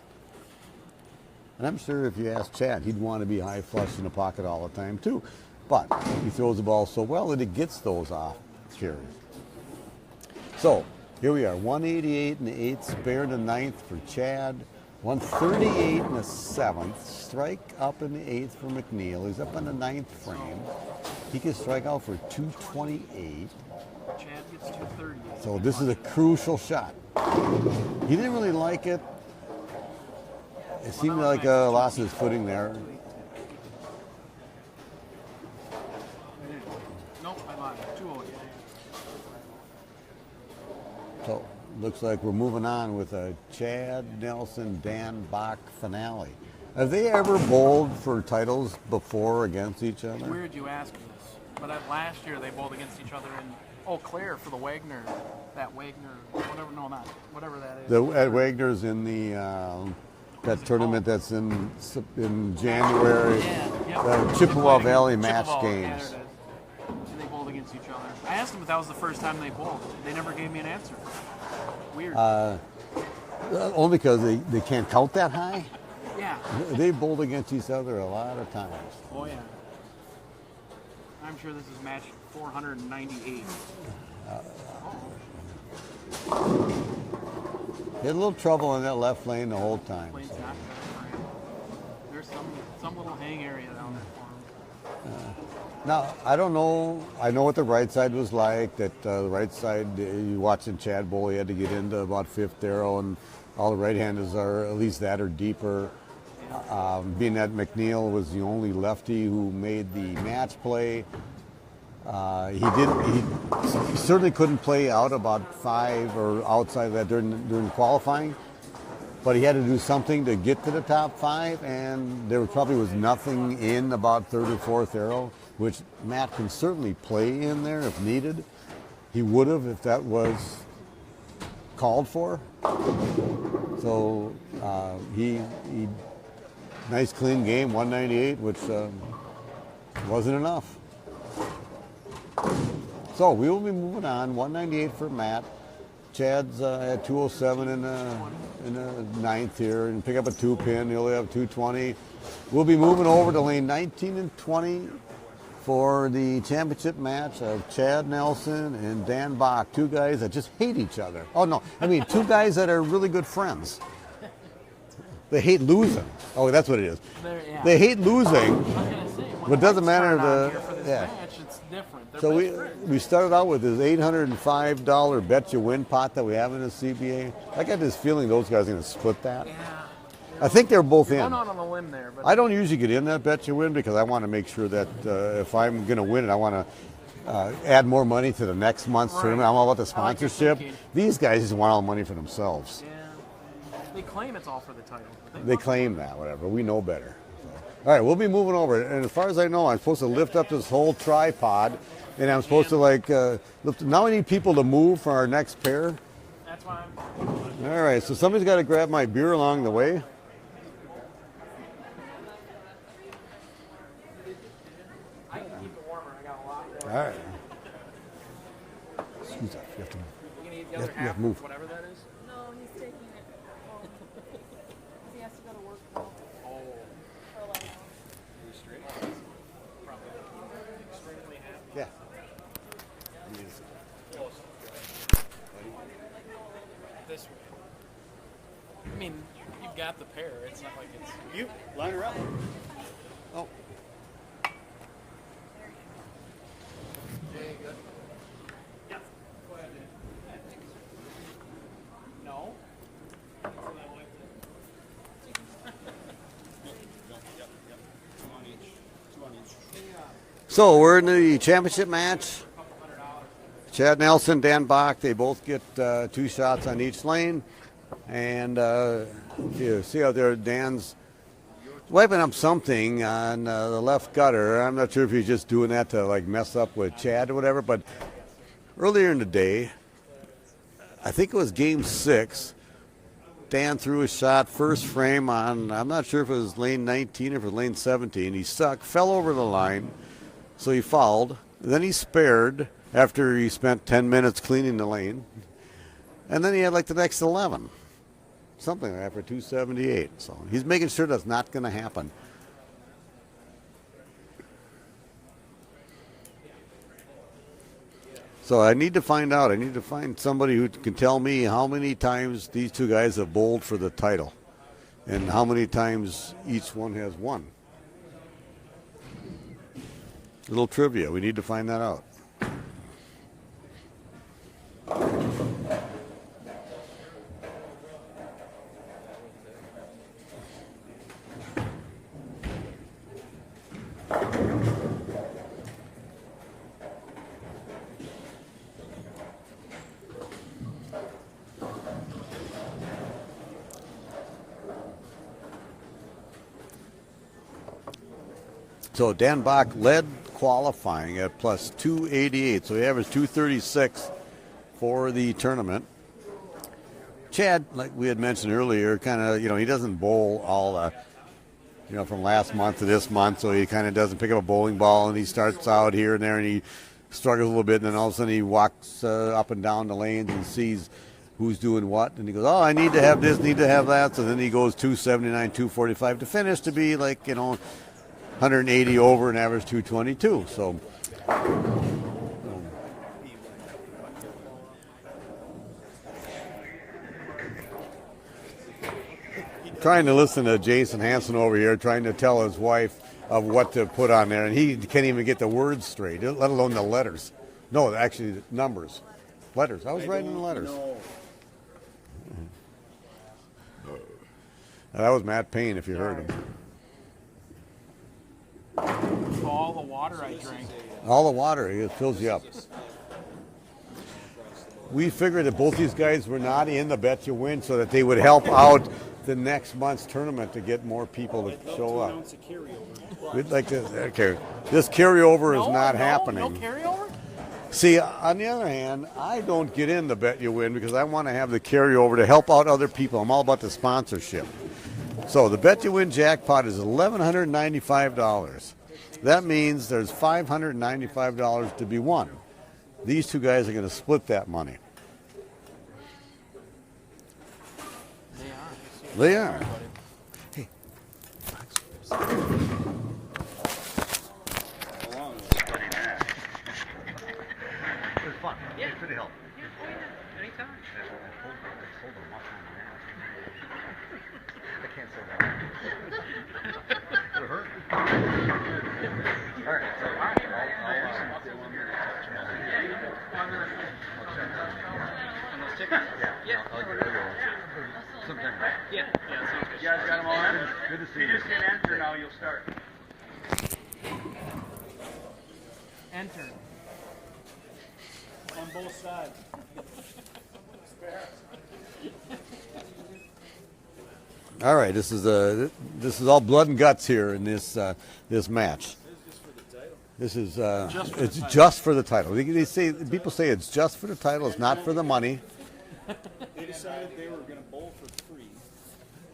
And I'm sure if you ask Chad, he'd want to be high flush in the pocket all the time too. But he throws the ball so well that he gets those off carries. So here we are, 188 in the 8th, spare in the 9th for Chad, 138 in the 7th, strike up in the 8th for McNiel. He's up in the 9th frame. He can strike out for 228. Chad gets 230. So this is a crucial shot. He didn't really like it. It seemed like lost his footing there. looks like we're moving on with a Chad Nelson, Dan Bock finale. Have they ever bowled for titles before against each other? Weird you ask this, but last year they bowled against each other in Eau Claire for the Wagner, whatever that is. At Wagner's in the that tournament that's in January. The Chippewa Valley match Chippewa, games. Yeah, there it is. And they bowled against each other. I asked them if that was the first time they bowled. They never gave me an answer. Weird. Only because they can't count that high. Yeah. They bowled against each other a lot of times. Oh, yeah. I'm sure this is match 498. He had a little trouble in that left lane the whole time. Plane's not good for him. There's some little hang area down there for him. Now, I don't know. I know what the right side was like. That the right side, you watching Chad bowl, he had to get into about fifth arrow, and all the right-handers are at least that or deeper. Being that McNiel was the only lefty who made the match play, he certainly couldn't play out about 5 or outside of that during qualifying, but he had to do something to get to the top 5, and there probably was nothing in about third or fourth arrow, which Matt can certainly play in there if needed. He would have if that was called for. So he nice clean game, 198, which wasn't enough. So we will be moving on. 198 for Matt. Chad's at 207 in the ninth here, and pick up a 2-pin. He'll have 220. We'll be moving over to lane 19 and 20 for the championship match of Chad Nelson and Dan Bock, two guys that just hate each other. Oh no, I mean two guys that are really good friends. They hate losing. Oh, that's what it is. They hate losing, but it doesn't matter. Match, it's different. They're so we started out with this $805 bet you win pot that we have in the CBA. I got this feeling those guys are going to split that. Yeah. I think they're both in. Going out on a limb there, but I don't usually get in that bet you win because I want to make sure that if I'm going to win it, I want to add more money to the next month's tournament. I'm all about the sponsorship. These guys just want all the money for themselves. Yeah. They claim it's all for the title. They claim that, whatever. We know better. So. All right, we'll be moving over. And as far as I know, I'm supposed to lift up this whole tripod, and I'm supposed to lift. Now we need people to move for our next pair. That's why I'm. All right, so somebody's got to grab my beer along the way. I can keep it warmer. I got a lot there. All right. Excuse that. You have to move. You can eat the other You have half, to move. whatever that is. No, he's taking it home. He has to go to work now Oh. for a while. Extremely happy. Yeah. This way. I mean, you've got the pair. It's not like it's. You line her up. Oh. Yeah. Go ahead. No. So we're in the championship match. Chad Nelson, Dan Bock, they both get 2 shots on each lane. And if you see out there, Dan's wiping up something on the left gutter. I'm not sure if he's just doing that to mess up with Chad or whatever, but earlier in the day, I think it was game 6, Dan threw a shot first frame on, I'm not sure if it was lane 19 or if it was lane 17. He stuck, fell over the line, so he fouled. Then he spared after he spent 10 minutes cleaning the lane. And then he had the next 11. Something like that for 278. So he's making sure that's not going to happen. So I need to find out. I need to find somebody who can tell me how many times these two guys have bowled for the title and how many times each one has won. A little trivia. We need to find that out. So Dan Bock led qualifying at plus 288. So he averaged 236 for the tournament. Chad, like we had mentioned earlier, kind of, he doesn't bowl all from last month to this month, so he kind of doesn't pick up a bowling ball, and he starts out here and there, and he struggles a little bit, and then all of a sudden he walks up and down the lanes and sees who's doing what, and he goes, oh, I need to have this, need to have that, so then he goes 279, 245 to finish to be 180 over and average 222. So trying to listen to Jason Hansen over here, trying to tell his wife of what to put on there, and he can't even get the words straight, let alone the letters. No, actually, numbers. Letters. I was writing the letters. That was Matt Payne, if you heard him. All the water I drank. All the water, it fills you up. We figured that both these guys were not in the Bet You Win so that they would help out the next month's tournament to get more people to show up. We'd like to. Okay, this carryover is not happening. No carryover? See, on the other hand, I don't get in the Bet You Win because I want to have the carryover to help out other people. I'm all about the sponsorship. So the Bet You Win jackpot is $1,195. That means there's $595 to be won. These two guys are going to split that money. They are. Hey. It was fun. Yeah. It could help. Yeah, anytime. I can't say that. Would it hurt? All right. So I'll get it. Sometime. Yeah, sounds good. You guys got them all in? Good to see You you. just hit enter now, you'll start. Enter. On both sides. All right, this is all blood and guts here in this match. This is it's just for the title. They say, people say it's just for the title. It's not for the money. They decided they were going to bowl for free.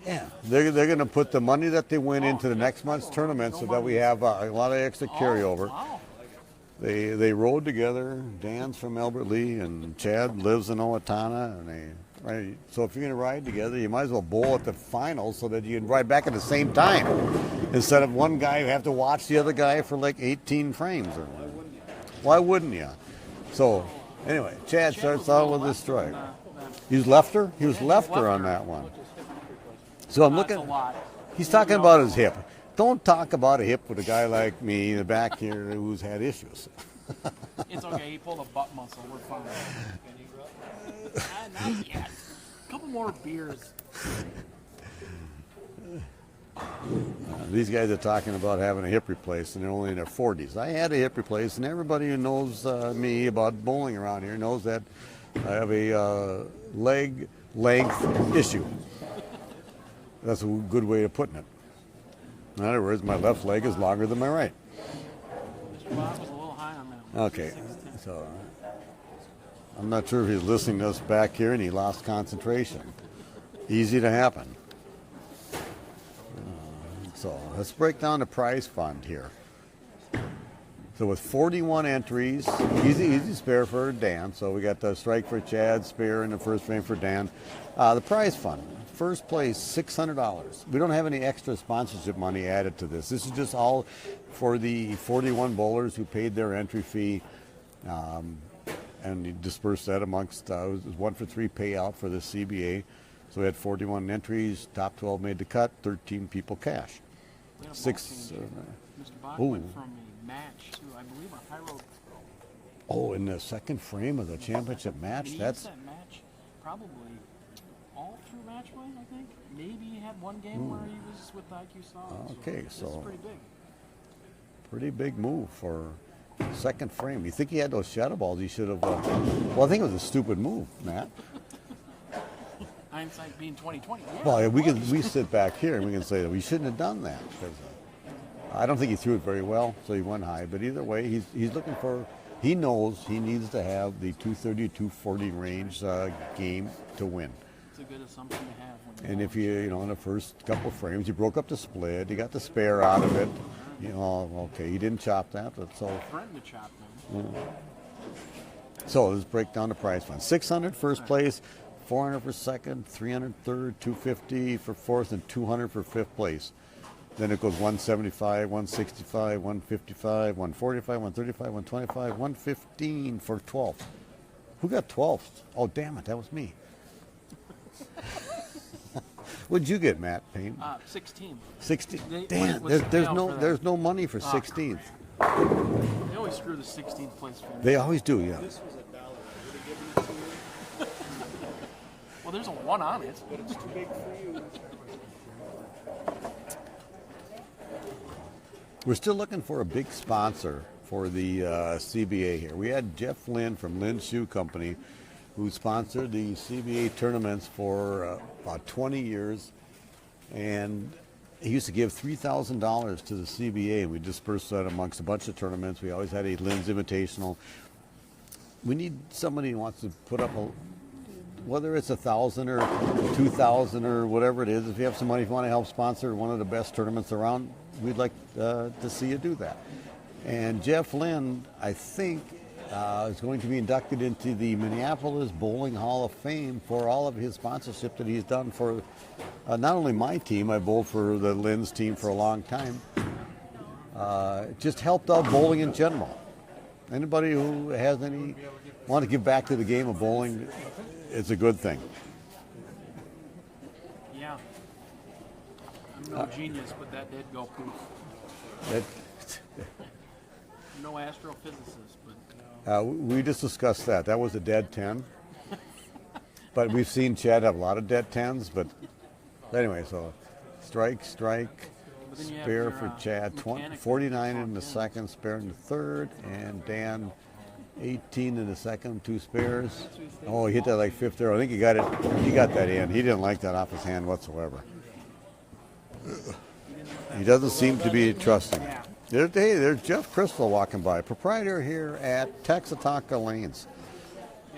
Yeah, they're going to put the money that they win into the next month's tournament so that we have a lot of extra carryover. Wow. They rode together. Dan's from Albert Lee, and Chad lives in Owatonna, and right. So if you're going to ride together, you might as well bowl at the finals so that you can ride back at the same time, instead of one guy who have to watch the other guy for like 18 frames or whatever. Why wouldn't you? So anyway, Chad starts out with this strike. He was lefter. He was lefter on that one. So I'm looking. He's talking about his hip. Don't talk about a hip with a guy like me in the back here who's had issues. It's okay. He pulled a butt muscle. We're fine. Not yet. A couple more beers. These guys are talking about having a hip replaced, and they're only in their 40s. I had a hip replaced, and everybody who knows me about bowling around here knows that I have a leg length issue. That's a good way of putting it. In other words, my left leg is longer than my right. Mr. Bob was a little high on that one. Okay, so I'm not sure if he's listening to us back here and he lost concentration. Easy to happen. So let's break down the prize fund here. So with 41 entries, easy spare for Dan. So we got the strike for Chad, spare in the first frame for Dan. The prize fund, first place, $600. We don't have any extra sponsorship money added to this. This is just all for the 41 bowlers who paid their entry fee, and you disperse that amongst, it was 1-for-3 payout for the CBA. So we had 41 entries, top 12 made the cut, 13 people cash. Six. Mr. Bock went from a match to, I believe, a high road throw. Oh, in the second frame of the championship match? That's that match probably all through match play, I think. Maybe he had one game where he was with the IQ Stars. okay. This So is pretty big. pretty big move for second frame. You think he had those shadow balls? He should have. Well, I think it was a stupid move, Matt. Hindsight being 2020. Yeah, Well, we sit back here and we can say that we shouldn't have done that. 'Cause, I don't think he threw it very well, so he went high. But either way, he's looking for. He knows he needs to have the 230 240 range game to win. It's a good assumption to have. When And if you know, in the first couple frames, you broke up the split, you got the spare out of it. You know, okay, you didn't chop that, but so. threatened to chop them. So let's break down the prize fund. 600 first place, 400 for second, 300 third, 250 for fourth, and 200 for fifth place. Then it goes 175, 165, 155, 145, 135, 125, 115 for 12th. Who got 12th? Oh, damn it, that was me. What'd you get, Matt Payne? 16. 16. They- Damn, what's the there's payout no for that? there's no money for 16th. They always screw the 16th place finish. They always do, yeah. This was $1. I would have given it to you, Well, there's a 1 on it. but it's too big for you. We're still looking for a big sponsor for the CBA here. We had Jeff Lynn from Lynn's Shoe Company, who sponsored the CBA tournaments for about 20 years, and he used to give $3,000 to the CBA, and we dispersed that amongst a bunch of tournaments. We always had a Lynn's Invitational. We need somebody who wants to put up whether it's 1,000 or 2,000 or whatever it is. If you have some money, if you want to help sponsor one of the best tournaments around, we'd like to see you do that. And Jeff Lynn, I think, is going to be inducted into the Minneapolis Bowling Hall of Fame for all of his sponsorship that he's done for not only my team. I bowled for the Lynn's team for a long time. Just helped out bowling in general. Anybody who has want to give back to the game of bowling, it's a good thing. Yeah. I'm no genius, but that did go poof. That, No astrophysicist, but we just discussed that. That was a dead 10. But we've seen Chad have a lot of dead 10s. But anyway, so strike, But then you have spare your, for Chad. mechanic 49 in the fucked in. second, spare in the third. And Dan, 18 in the second, 2 spares. Oh, he hit that like fifth arrow. I think he got it. He got that in. He didn't like that off his hand whatsoever. He doesn't seem to be trusting it. There's Jeff Crystal walking by, proprietor here at Texa-Tonka Lanes.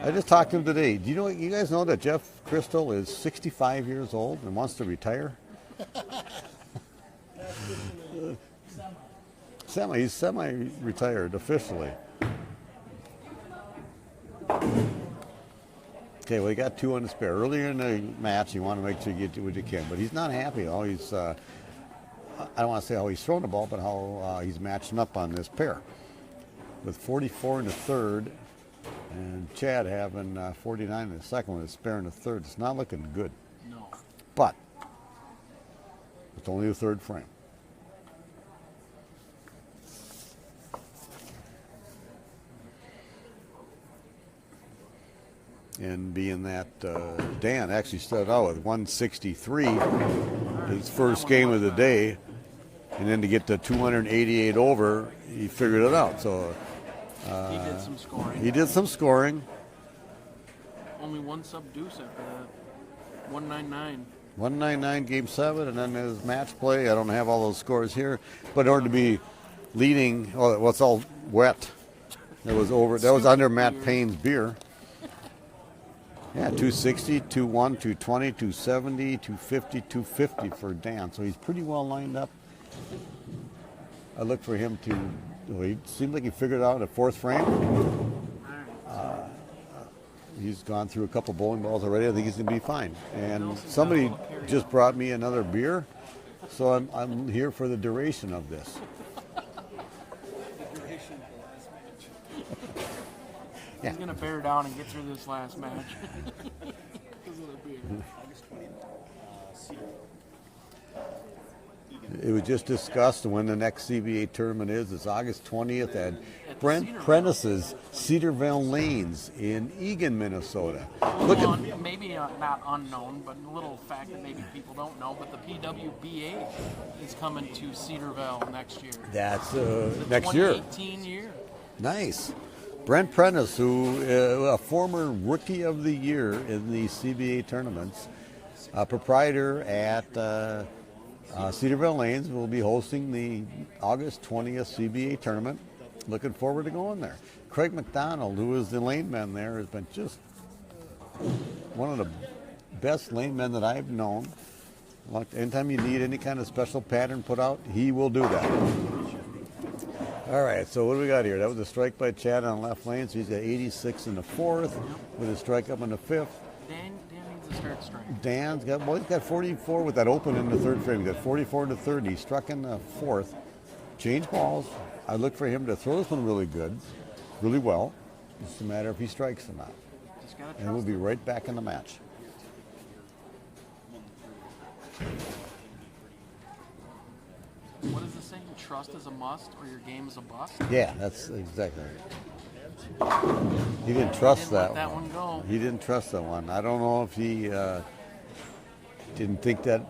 I just talked to him today. Do you guys know that Jeff Crystal is 65 years old and wants to retire? He's semi-retired officially. Okay, well, he got 2 on the spare. Earlier in the match, you want to make sure you get what you can, but he's not happy. Oh, he's I don't want to say how he's thrown the ball, but how he's matching up on this pair. With 44 in the third, and Chad having 49 in the second with a spare in the third. It's not looking good. no. But it's only the third frame. And being that Dan actually started out with 163, his first game of the day, and then to get to 288 over, he figured it out. So He did some scoring. he did some scoring. Only one sub deuce after that. 199. 199 game 7, and then his match play. I don't have all those scores here, but in order to be leading, well, it's all wet. It was over. That was under Matt Payne's beer. Yeah, 260, 21, 220, 270, 250, 250 for Dan. So he's pretty well lined up. I look for him to. Well, he seemed like he figured out a fourth frame. He's gone through a couple bowling balls already. I think he's going to be fine. And somebody just brought me another beer, so I'm here for the duration of this. He's going to bear down and get through this last match. Because of the beer. August 20th, Cedar. It was just discussed when the next CBA tournament is. It's August 20th at Brent Cedarville. Prentice's Cedarville Lanes in Eagan, Minnesota. Look Well, at maybe not unknown, but a little fact that maybe people don't know, but the PWBA is coming to Cedarville next year. that's The next year. 2018 year. Nice. Brent Prentice, who a former Rookie of the Year in the CBA tournaments, proprietor at Cedarville Lanes will be hosting the August 20th CBA tournament. Looking forward to going there. Craig McDonald, who is the lane man there, has been just one of the best lane men that I've known. Anytime you need any kind of special pattern put out, he will do that. All right, so what do we got here? That was a strike by Chad on left lane, so he's got 86 in the fourth with a strike up in the fifth. Dan needs to start strike. Dan's got, well, he's got 44 with that open in the third frame. He's got 44 in the third. He struck in the fourth. Change balls. I look for him to throw this one really good, really well. It's just a matter if he strikes or not. Just gotta And we'll trust be him. right back in the match. What is the saying? Trust is a must, or your game is a bust. Yeah, that's exactly right. He didn't trust Didn't let that that one. one go. He didn't trust that one. I don't know if he didn't think that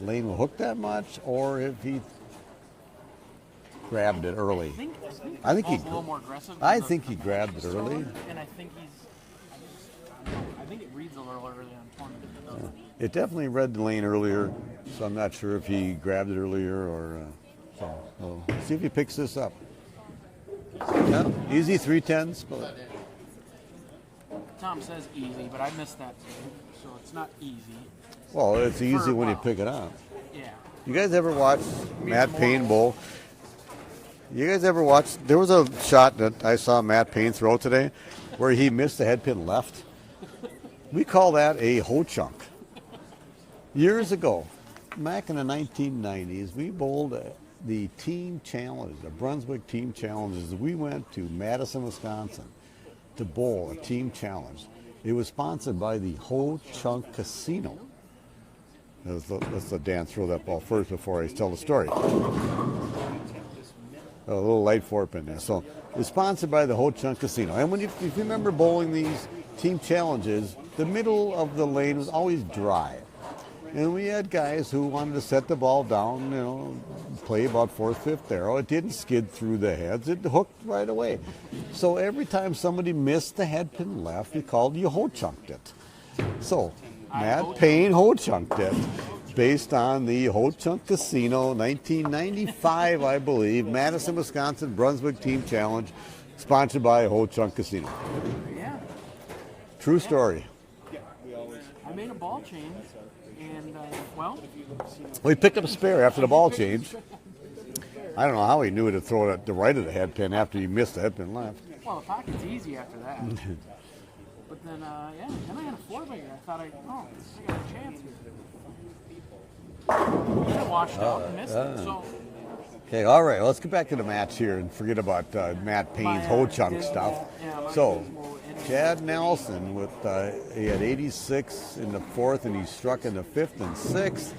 lane will hook that much, or if he grabbed it early. I think he- he's a little more aggressive. I than the- think he the grabbed match it is early. throwing, and I think I think it reads a little early on tournament. It definitely read the lane earlier, so I'm not sure if he grabbed it earlier or. So we'll see if he picks this up. Yeah, easy 310s, but Tom says easy, but I missed that too, so it's not easy. well, it's easy For- when you wow. pick it up. Yeah. You guys ever watch Matt more. Payne bowl? You guys ever watch? There was a shot that I saw Matt Payne throw today where he missed the head pin left. We call that a hoe chunk. Years ago, back in the 1990s, we bowled the team challenge, the Brunswick team challenges. We went to Madison, Wisconsin to bowl a team challenge. It was sponsored by the Ho Chunk Casino. Let's let Dan throw that ball first before I tell the story. A little light fork in there. So it's sponsored by the Ho Chunk Casino. And if you remember bowling these team challenges, the middle of the lane was always dry. And we had guys who wanted to set the ball down, play about fourth, fifth arrow. It didn't skid through the heads. It hooked right away. So every time somebody missed the head pin left, we called you ho-chunked it. So Matt Payne ho-chunked it based on the Ho-Chunk Casino, 1995, I believe, Madison, Wisconsin, Brunswick Team Challenge, sponsored by Ho-Chunk Casino. Yeah. True story. I made a ball change, and well, We picked up a spare after the ball change. I don't know how he knew to throw it at the right of the head pin after he missed the head pin left. well, the pocket's easy after that. But then, then I had a four-bagger. I thought I got a chance here. Then I washed out and missed it. So Okay, all right, let's get back to the match here and forget about Matt Payne's ho-chunk stuff. So, Chad Nelson with he had 86 in the fourth, and he struck in the fifth and sixth.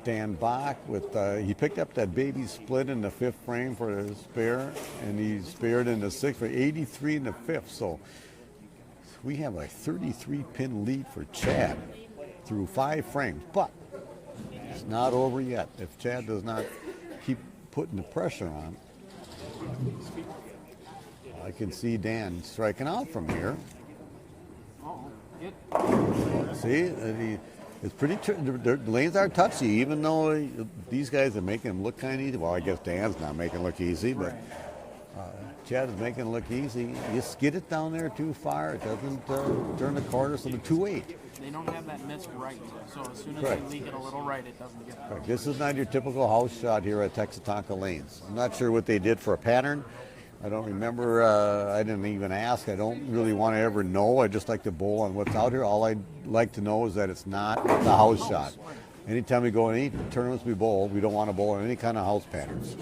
Dan Bock with he picked up that baby split in the fifth frame for his spare, and he spared in the sixth for 83 in the fifth. So we have a 33-pin lead for Chad through 5 frames, but it's not over yet. If Chad does not keep putting the pressure on, I can see Dan striking out from here. See, it's pretty. The lanes are touchy, even though these guys are making them look kind of easy. Well, I guess Dan's not making it look easy, but Chad is making it look easy. You skid it down there too far, it doesn't turn the corner, so the 2-8. they don't have that missed right. So as soon as Correct. they leak it a little right, it doesn't get Correct. This is not your typical house shot here at Texa-Tonka Lanes. I'm not sure what they did for a pattern. I don't remember. I didn't even ask. I don't really want to ever know. I just like to bowl on what's out here. All I'd like to know is that it's not the house shot. Anytime we go in any tournaments we bowl, we don't want to bowl on any kind of house patterns.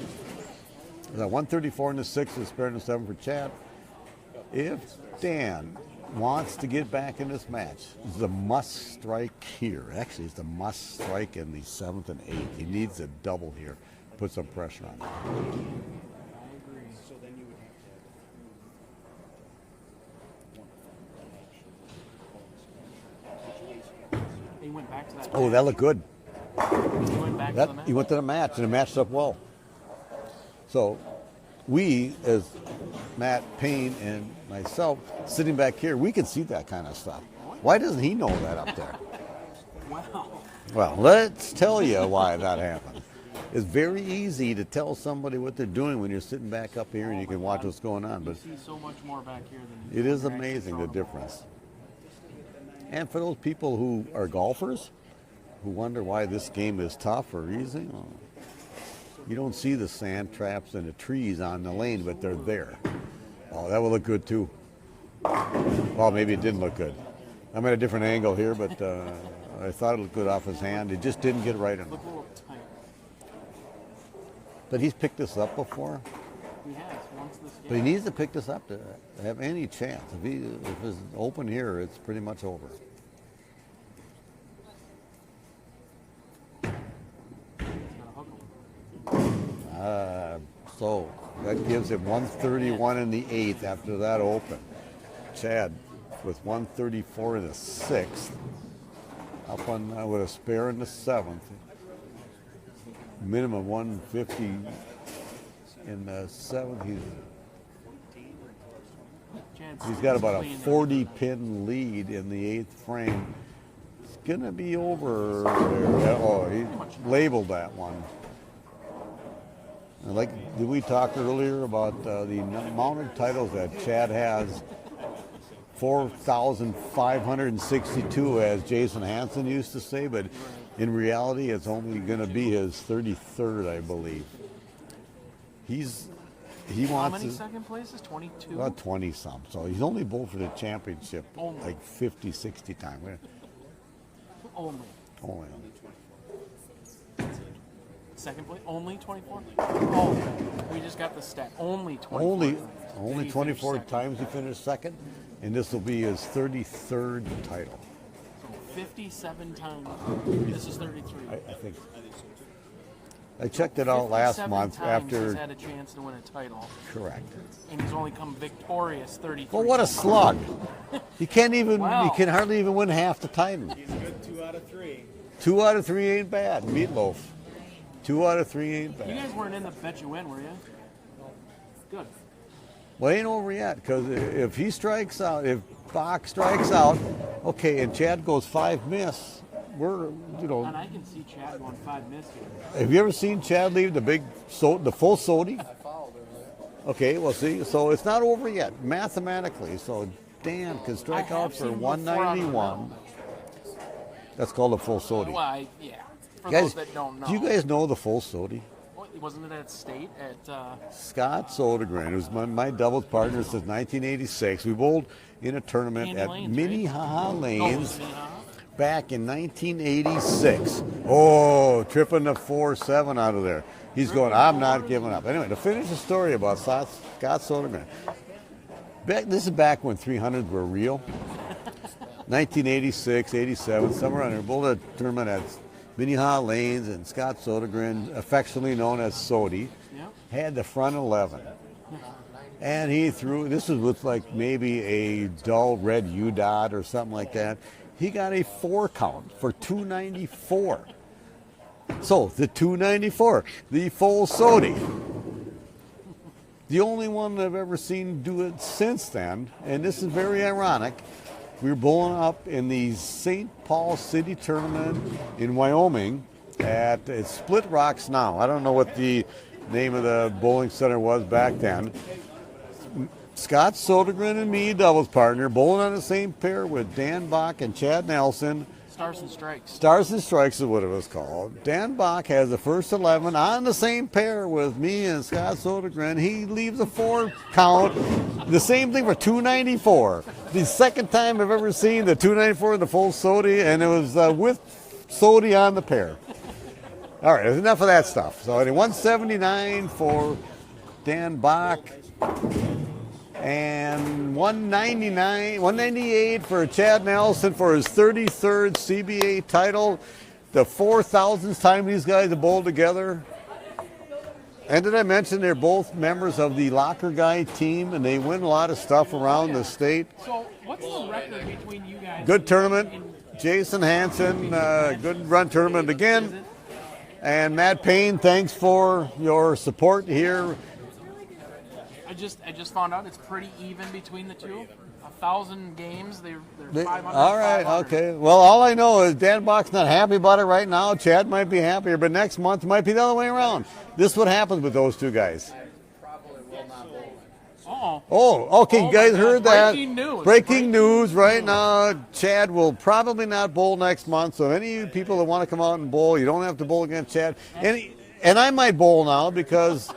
That 134 in the 6th is spare in the 7 for Chad. If Dan wants to get back in this match, it's a must strike here. Actually, it's a must strike in the 7th and 8th. He needs a double here. Put some pressure on him. He went back to that. Oh, that looked good. He went back to the match. He went to the match, and it matched up well. So we, as Matt Payne and myself, sitting back here, we can see that kind of stuff. Why doesn't he know that up there? Well, Wow. Well, let's tell you why that happened. It's very easy to tell somebody what they're doing when you're sitting back up here and you can watch what's going on, You but see so much more back here than you it do is when you're actually amazing the throwing ball. difference. And for those people who are golfers who wonder why this game is tough or easy, well, you don't see the sand traps and the trees on the lane, but they're there. Oh, that will look good too. Well, maybe it didn't look good. I'm at a different angle here, but I thought it looked good off his hand. It just didn't get right enough. Look a little tight. But he's picked this up before. He has once this game. But he needs to pick this up to have any chance. If it's open here, it's pretty much over. He's got a hook 'em. So that gives him 131 in the eighth after that open. Chad with 134 in the sixth. Up on with a spare in the seventh. Minimum 150 in the seventh. He's got about a clean. 40 pin lead in the eighth frame. It's gonna be over there. Oh, he labeled that one. And like, did we talk earlier about the amount of titles that Chad has? 4,562, as Jason Hansen used to say, but in reality, it's only going to be his 33rd, I believe. He How wants many to, second places? 22? about 20 some. So he's only bowled for the championship Only. like 50, 60 times. Only. Only. Second place? Only 24? Oh, we just got the stat. Only 24. Only Did he 24 finish second? times he finished second, and this will be his 33rd title. 57 times. This is 33. I think. I checked it out last 57 month times after. he's had a chance to win a title, Correct. and he's only come victorious 33 Well, what a times. slug! You can't even. Wow. You can hardly even win half the time. He's good 2 out of 3. 2 out of 3 ain't bad. Meatloaf. 2 out of 3 ain't You bad. guys weren't in the bet you win, were you? Good. Well, it ain't over yet, because if he strikes out, if Bock strikes out, okay, and Chad goes 5 miss, we're, And I can see Chad going 5 miss here. Have you ever seen Chad leave the full Sodi? Okay, well, see, so it's not over yet, mathematically. So Dan can strike I out have for seen him go 4 on the 191. That's called a full Sodi. Well, yeah. For Guys, those that don't know. do you guys know the full Sodi? Wasn't it at State? At Scott Sodergren, who's my doubles partner since 1986. We bowled in a tournament Candy at Lanes, Minnehaha Lanes Minnehaha? back in 1986. Oh, tripping the 4-7 out of there. He's going, I'm not giving up. Anyway, to finish the story about Scott Sodergren. This is back when 300s were real. 1986, 87, somewhere around there. Bowled a tournament at Minnehaha Lanes, and Scott Sodergren, affectionately known as Sodi, Yep. had the front 11. And he threw, this was with like maybe a dull red U dot or something like that. He got a 4 count for 294. So the 294, the full Sodi. The only one I've ever seen do it since then, and this is very ironic. We were bowling up in the St. Paul City Tournament in Wyoming it's Split Rocks now. I don't know what the name of the bowling center was back then. Scott Sodergren and me, doubles partner, bowling on the same pair with Dan Bock and Chad Nelson. Stars and Strikes. Stars and Strikes is what it was called. Dan Bock has the first 11 on the same pair with me and Scott Sodergren. He leaves a 4 count. The same thing for 294. The second time I've ever seen the 294 in the full Sodi, and it was with Sodi on the pair. All right, enough of that stuff. So 179 for Dan Bock. And 198 for Chad Nelson for his 33rd CBA title. The 4,000th time these guys have bowled together. And did I mention they're both members of the Locker Guy team, and they win a lot of stuff around the state. So, what's the record between you guys? Good tournament. Jason Hansen, good run tournament again. And Matt Payne, thanks for your support here. I just found out it's pretty even between the two. A 1,000 games. They're They- 500. all right, 500. okay. Well, all I know is Dan Bock's not happy about it right now. Chad might be happier, but next month might be the other way around. This is what happens with those two guys. Uh-oh. Oh, okay, Oh you guys my God. heard that? Breaking news. Breaking news right now. Chad will probably not bowl next month, so any of you people that want to come out and bowl, you don't have to bowl against Chad. And I might bowl now because...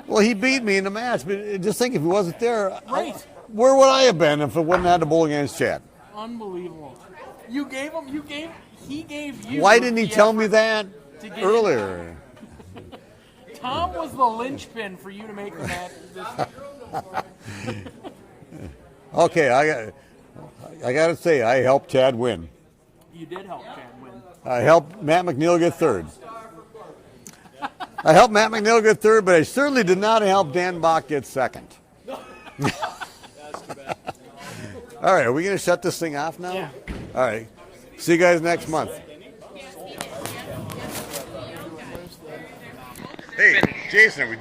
Well, he beat me in the match, but just think if he wasn't there, Right. where would I have been if it wouldn't have to bowl against Chad? Unbelievable. You gave him. He gave you. Why didn't he the tell me effort that to get earlier? Tom was the linchpin for you to make the match. Okay, I got to say, I helped Chad win. You did help Chad win. I helped Matt McNiel get third. I helped Matt McNiel get third, but I certainly did not help Dan Bock get second. All right, are we going to shut this thing off now? Yeah. All right. See you guys next month. Hey, Jason, are we